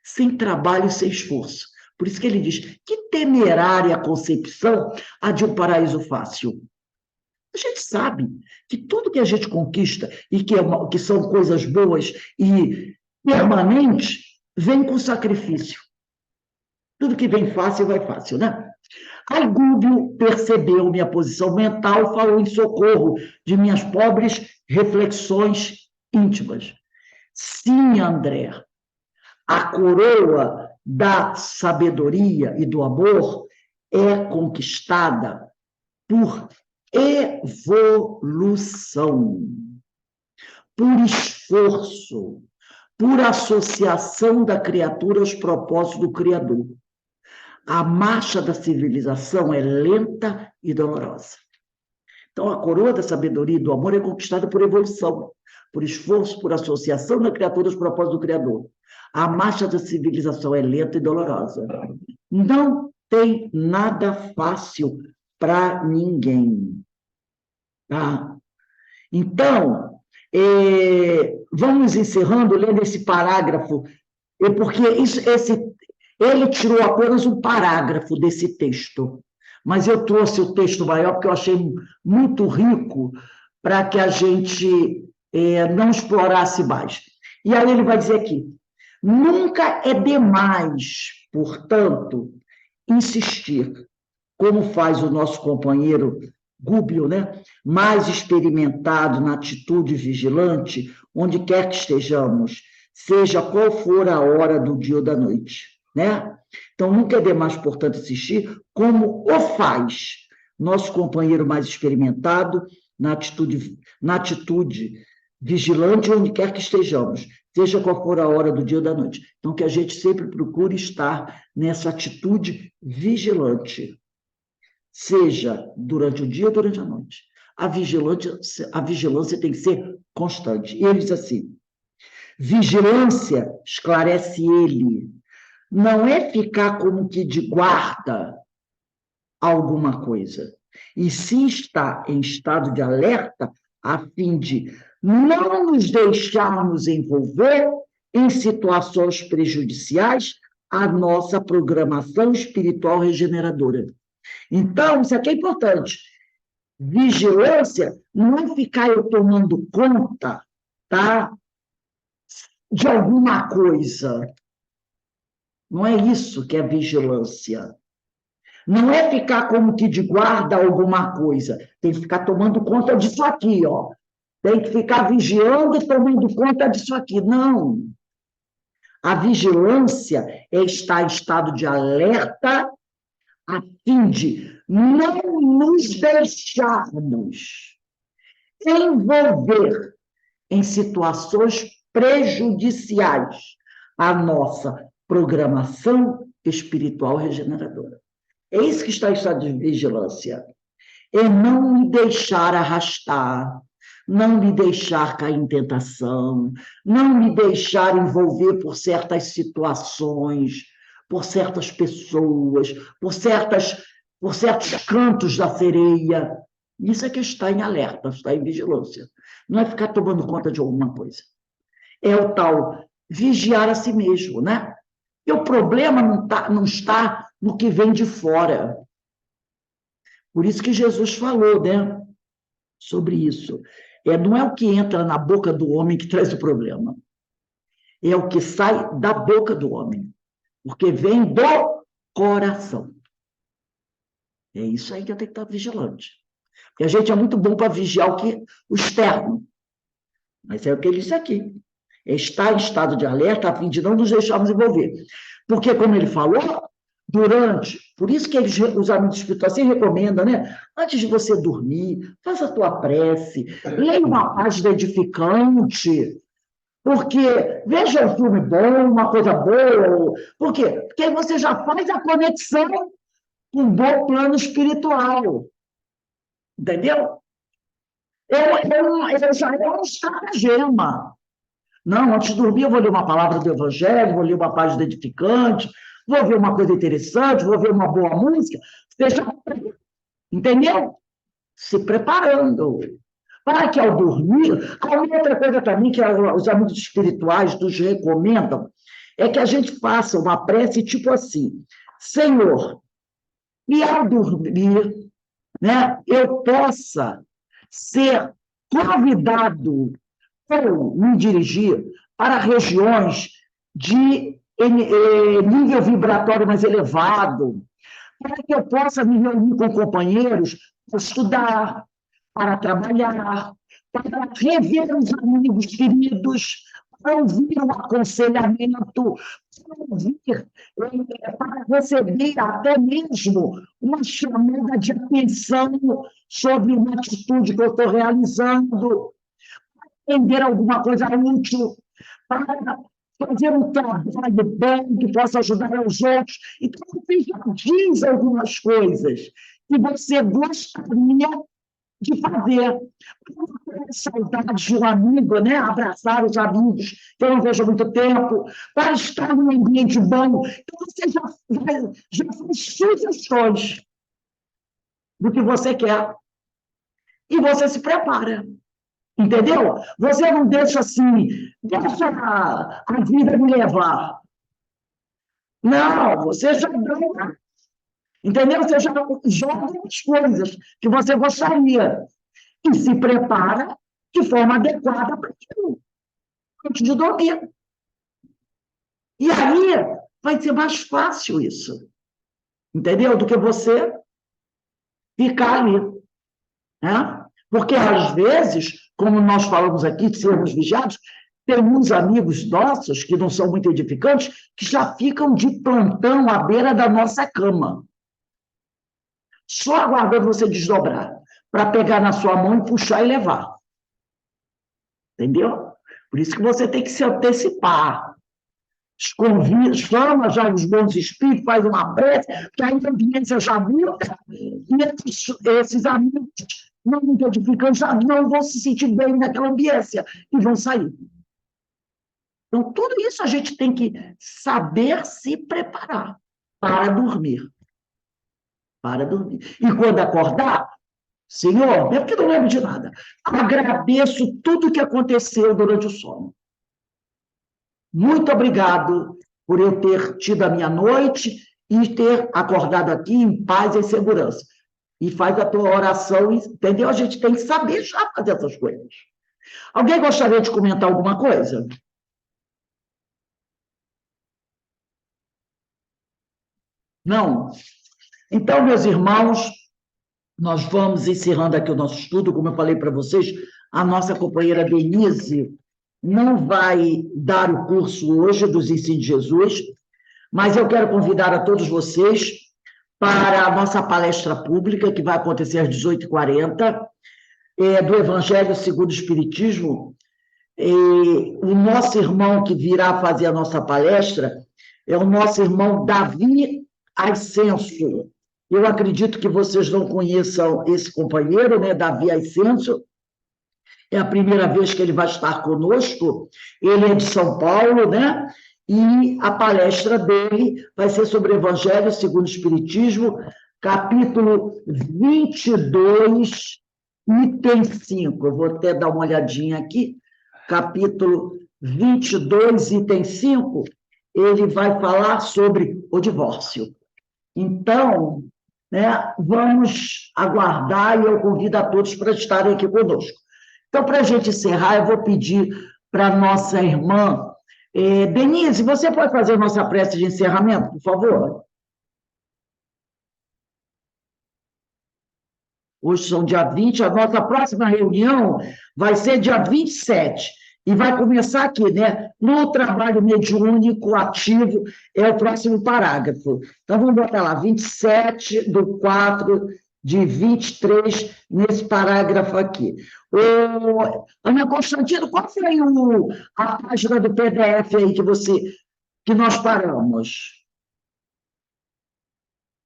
sem trabalho e sem esforço. Por isso que ele diz: que temerária concepção a de um paraíso fácil. A gente sabe que tudo que a gente conquista e que são coisas boas e permanentes, vem com sacrifício. Tudo que vem fácil, vai fácil, né? Aí Gúbio percebeu minha posição mental, falou em socorro de minhas pobres reflexões íntimas. Sim, André, a coroa da sabedoria e do amor é conquistada por evolução, por esforço, por associação da criatura aos propósitos do Criador. A marcha da civilização é lenta e dolorosa. Então, a coroa da sabedoria e do amor é conquistada por evolução, por esforço, por associação da criatura aos propósitos do Criador. A marcha da civilização é lenta e dolorosa. Não tem nada fácil para ninguém. Tá? Então, vamos encerrando, lendo esse parágrafo, porque ele tirou apenas um parágrafo desse texto, mas eu trouxe o texto maior porque eu achei muito rico para que a gente não explorasse mais. E aí ele vai dizer aqui: nunca é demais, portanto, insistir, como faz o nosso companheiro Gúbio, né? Mais experimentado na atitude vigilante, onde quer que estejamos, seja qual for a hora do dia ou da noite, né? Então, nunca é demais, portanto, insistir, como o faz nosso companheiro mais experimentado na atitude vigilante, onde quer que estejamos, seja qual for a hora do dia ou da noite. Então, que a gente sempre procure estar nessa atitude vigilante, seja durante o dia ou durante a noite. A vigilância tem que ser constante. E ele diz assim: vigilância, esclarece ele, não é ficar como que de guarda alguma coisa, e sim estar em estado de alerta a fim de não nos deixarmos envolver em situações prejudiciais à nossa programação espiritual regeneradora. Então, isso aqui é importante. Vigilância não é ficar eu tomando conta, tá, de alguma coisa. Não é isso que é vigilância. Não é ficar como que de guarda alguma coisa. Tem que ficar tomando conta disso aqui, ó. Tem que ficar vigiando e tomando conta disso aqui. Não. A vigilância é estar em estado de alerta a fim de não nos deixarmos envolver em situações prejudiciais à nossa programação espiritual regeneradora. É isso que está em estado de vigilância. É não me deixar arrastar, não me deixar cair em tentação, não me deixar envolver por certas situações, por certas pessoas, por certos cantos da sereia. Isso é que está em alerta, está em vigilância. Não é ficar tomando conta de alguma coisa. É o tal vigiar a si mesmo, né? E o problema não está no que vem de fora. Por isso que Jesus falou, né, sobre isso. Não é o que entra na boca do homem que traz o problema. É o que sai da boca do homem. Porque vem do coração. É isso aí que eu tenho que estar vigilante. Porque a gente é muito bom para vigiar o externo. Mas é o que ele disse aqui. É estar em estado de alerta a fim de não nos deixarmos envolver. Porque, como ele falou, por isso que os amigos espirituais sempre recomendam, né? Antes de você dormir, faça a tua prece, leia uma página edificante, porque veja um filme bom, uma coisa boa. Por quê? Porque aí você já faz a conexão com um bom plano espiritual. Entendeu? Já é um estratagema. Não, antes de dormir eu vou ler uma palavra do Evangelho, vou ler uma página edificante, vou ver uma coisa interessante, vou ver uma boa música. Entendeu? Se preparando. Para que ao dormir... A outra coisa também que os amigos espirituais nos recomendam é que a gente faça uma prece tipo assim: Senhor, e ao dormir, né, eu possa ser convidado ou me dirigir para regiões de nível vibratório mais elevado, para que eu possa me reunir com companheiros para estudar, para trabalhar, para rever os amigos queridos, para ouvir um aconselhamento, para receber até mesmo uma chamada de atenção sobre uma atitude que eu estou realizando, entender alguma coisa útil, para fazer um trabalho bom que possa ajudar os outros. Então, você já diz algumas coisas que você gostaria de fazer. Saudade de um amigo, né? Abraçar os amigos que eu não vejo há muito tempo, para estar num ambiente bom. Então, você já faz sugestões do que você quer e você se prepara. Entendeu? Você não deixa assim, deixa a vida me levar. Não, você já dá. Entendeu? Você já joga as coisas que você gostaria e se prepara de forma adequada para aquilo, antes de dormir. E aí vai ser mais fácil isso. Entendeu? Do que você ficar ali. Né? Porque, às vezes, como nós falamos aqui, de sermos vigiados, tem uns amigos nossos, que não são muito edificantes, que já ficam de plantão à beira da nossa cama, só aguardando você desdobrar, para pegar na sua mão e puxar e levar. Entendeu? Por isso que você tem que se antecipar. Chama já os bons espíritos, faz uma prece, que a ambiência já muda, e esses amigos não muito edificantes já não vão se sentir bem naquela ambiência e vão sair. Então, tudo isso a gente tem que saber se preparar para dormir. Para dormir. E quando acordar, Senhor, é porque não lembro de nada, agradeço tudo que aconteceu durante o sono. Muito obrigado por eu ter tido a minha noite e ter acordado aqui em paz e segurança. E faz a tua oração, entendeu? A gente tem que saber já fazer essas coisas. Alguém gostaria de comentar alguma coisa? Não? Então, meus irmãos, nós vamos encerrando aqui o nosso estudo. Como eu falei para vocês, a nossa companheira Denise não vai dar o curso hoje dos Ensinos de Jesus, mas eu quero convidar a todos vocês para a nossa palestra pública, que vai acontecer às 18h40, do Evangelho segundo o Espiritismo. O nosso irmão que virá fazer a nossa palestra é o nosso irmão Davi Ascenso. Eu acredito que vocês não conheçam esse companheiro, né, Davi Ascenso. É a primeira vez que ele vai estar conosco. Ele é de São Paulo, né? E a palestra dele vai ser sobre o Evangelho segundo o Espiritismo, capítulo 22, item 5. Eu vou até dar uma olhadinha aqui. Capítulo 22, item 5. ele vai falar sobre o divórcio. Então, né, vamos aguardar e eu convido a todos para estarem aqui conosco. Então, para a gente encerrar, eu vou pedir para a nossa irmã, Denise, você pode fazer a nossa prece de encerramento, por favor? Hoje são dia 20, a nossa próxima reunião vai ser dia 27, e vai começar aqui, né? No trabalho mediúnico ativo, é o próximo parágrafo. Então, vamos botar lá, 27/4/23, nesse parágrafo aqui. Ana Constantino, qual foi a página do PDF aí que nós paramos?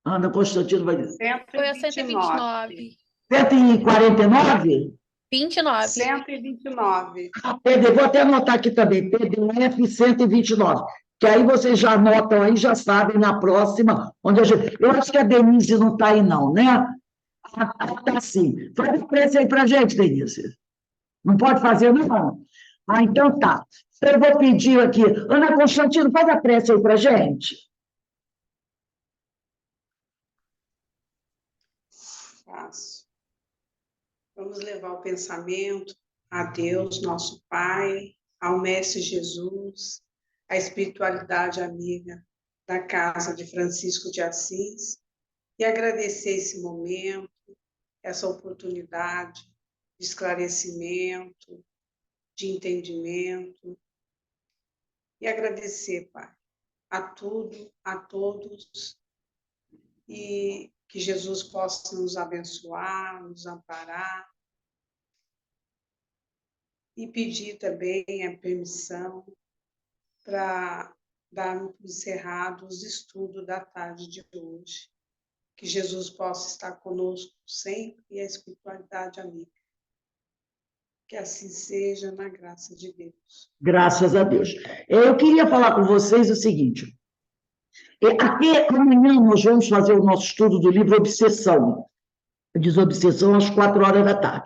Ana Constantino vai dizer. Foi a 129. 149? 29. 129. Vou até anotar aqui também, PDF 129, que aí vocês já anotam aí, já sabem na próxima, onde a gente... Eu acho que a Denise não está aí não, né? Está sim. Faz a prece aí para a gente, Denise. Não pode fazer, não? Então tá. Eu vou pedir aqui, Ana Constantino, faz a prece aí para a gente. Faço. Vamos levar o pensamento a Deus, nosso Pai, ao Mestre Jesus, à espiritualidade amiga da casa de Francisco de Assis, e agradecer esse momento, essa oportunidade de esclarecimento, de entendimento, e agradecer, Pai, a tudo, a todos, e que Jesus possa nos abençoar, nos amparar, e pedir também a permissão para darmos por encerrados os estudos da tarde de hoje. Que Jesus possa estar conosco sempre e a espiritualidade amiga. Que assim seja, na graça de Deus. Graças a Deus. Eu queria falar com vocês o seguinte. Aqui, amanhã, nós vamos fazer o nosso estudo do livro Obsessão. Desobsessão, às 4h.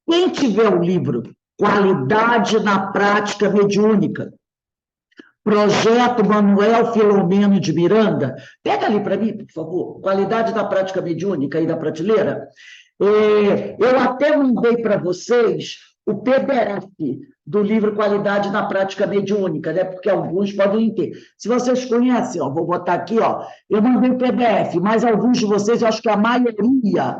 Quem tiver o livro Qualidade na Prática Mediúnica, Projeto Manuel Filomeno de Miranda, pega ali para mim, por favor, Qualidade da Prática Mediúnica, aí da prateleira. Eu até mandei para vocês o PDF do livro Qualidade na Prática Mediúnica, né? Porque alguns podem ter. Se vocês conhecem, ó, vou botar aqui, ó, eu mandei o PDF, mas alguns de vocês, eu acho que a maioria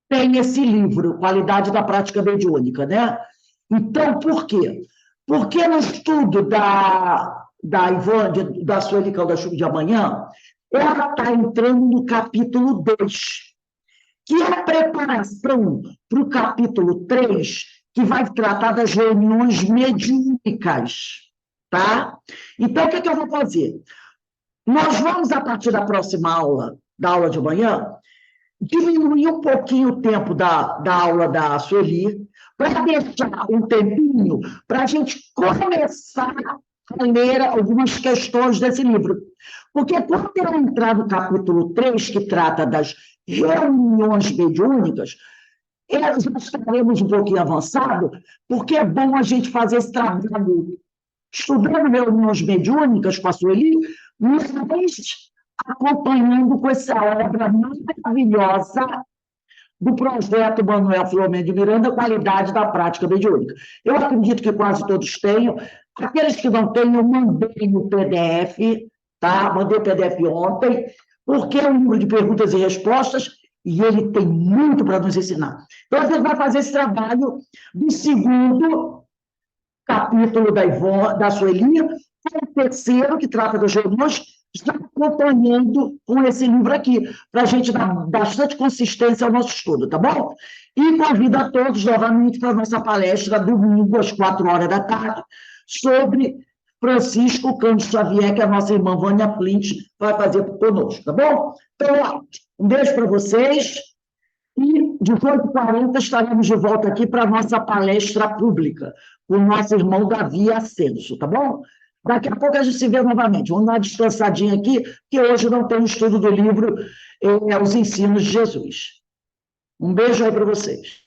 tem esse livro, Qualidade da Prática Mediúnica, né? Então, por quê? Porque no estudo da Ivone, da Sueli Calda-Chuva de amanhã, ela está entrando no capítulo 2, que é a preparação para o capítulo 3, que vai tratar das reuniões mediúnicas, tá? Então, o que eu vou fazer? Nós vamos, a partir da próxima aula, da aula de amanhã, diminuir um pouquinho o tempo da aula da Sueli, para deixar um tempinho para a gente começar a ler algumas questões desse livro. Porque quando eu entrar no capítulo 3, que trata das reuniões mediúnicas, já estaremos um pouquinho avançado, porque é bom a gente fazer esse trabalho estudando reuniões mediúnicas com a Sueli, mas acompanhando com essa obra maravilhosa do projeto Manuel Filomeno de Miranda, Qualidade da Prática Mediúnica. Eu acredito que quase todos tenham. Aqueles que não têm, eu mandei no PDF, tá? Mandei o PDF ontem, porque é um livro de perguntas e respostas, e ele tem muito para nos ensinar. Então, a gente vai fazer esse trabalho do segundo capítulo da Sueli, o terceiro, que trata das reuniões, está acompanhando com esse livro aqui, para a gente dar bastante consistência ao nosso estudo, tá bom? E convido a todos novamente para a nossa palestra, domingo, às 4h, sobre Francisco Cândido Xavier, que a nossa irmã Vânia Plint vai fazer conosco, tá bom? Então, ó, um beijo para vocês, e de 8h40 estaremos de volta aqui para a nossa palestra pública, com o nosso irmão Davi Ascenso, tá bom? Daqui a pouco a gente se vê novamente. Vamos dar uma descansadinha aqui, que hoje não tem o estudo do livro Os Ensinos de Jesus. Um beijo aí para vocês.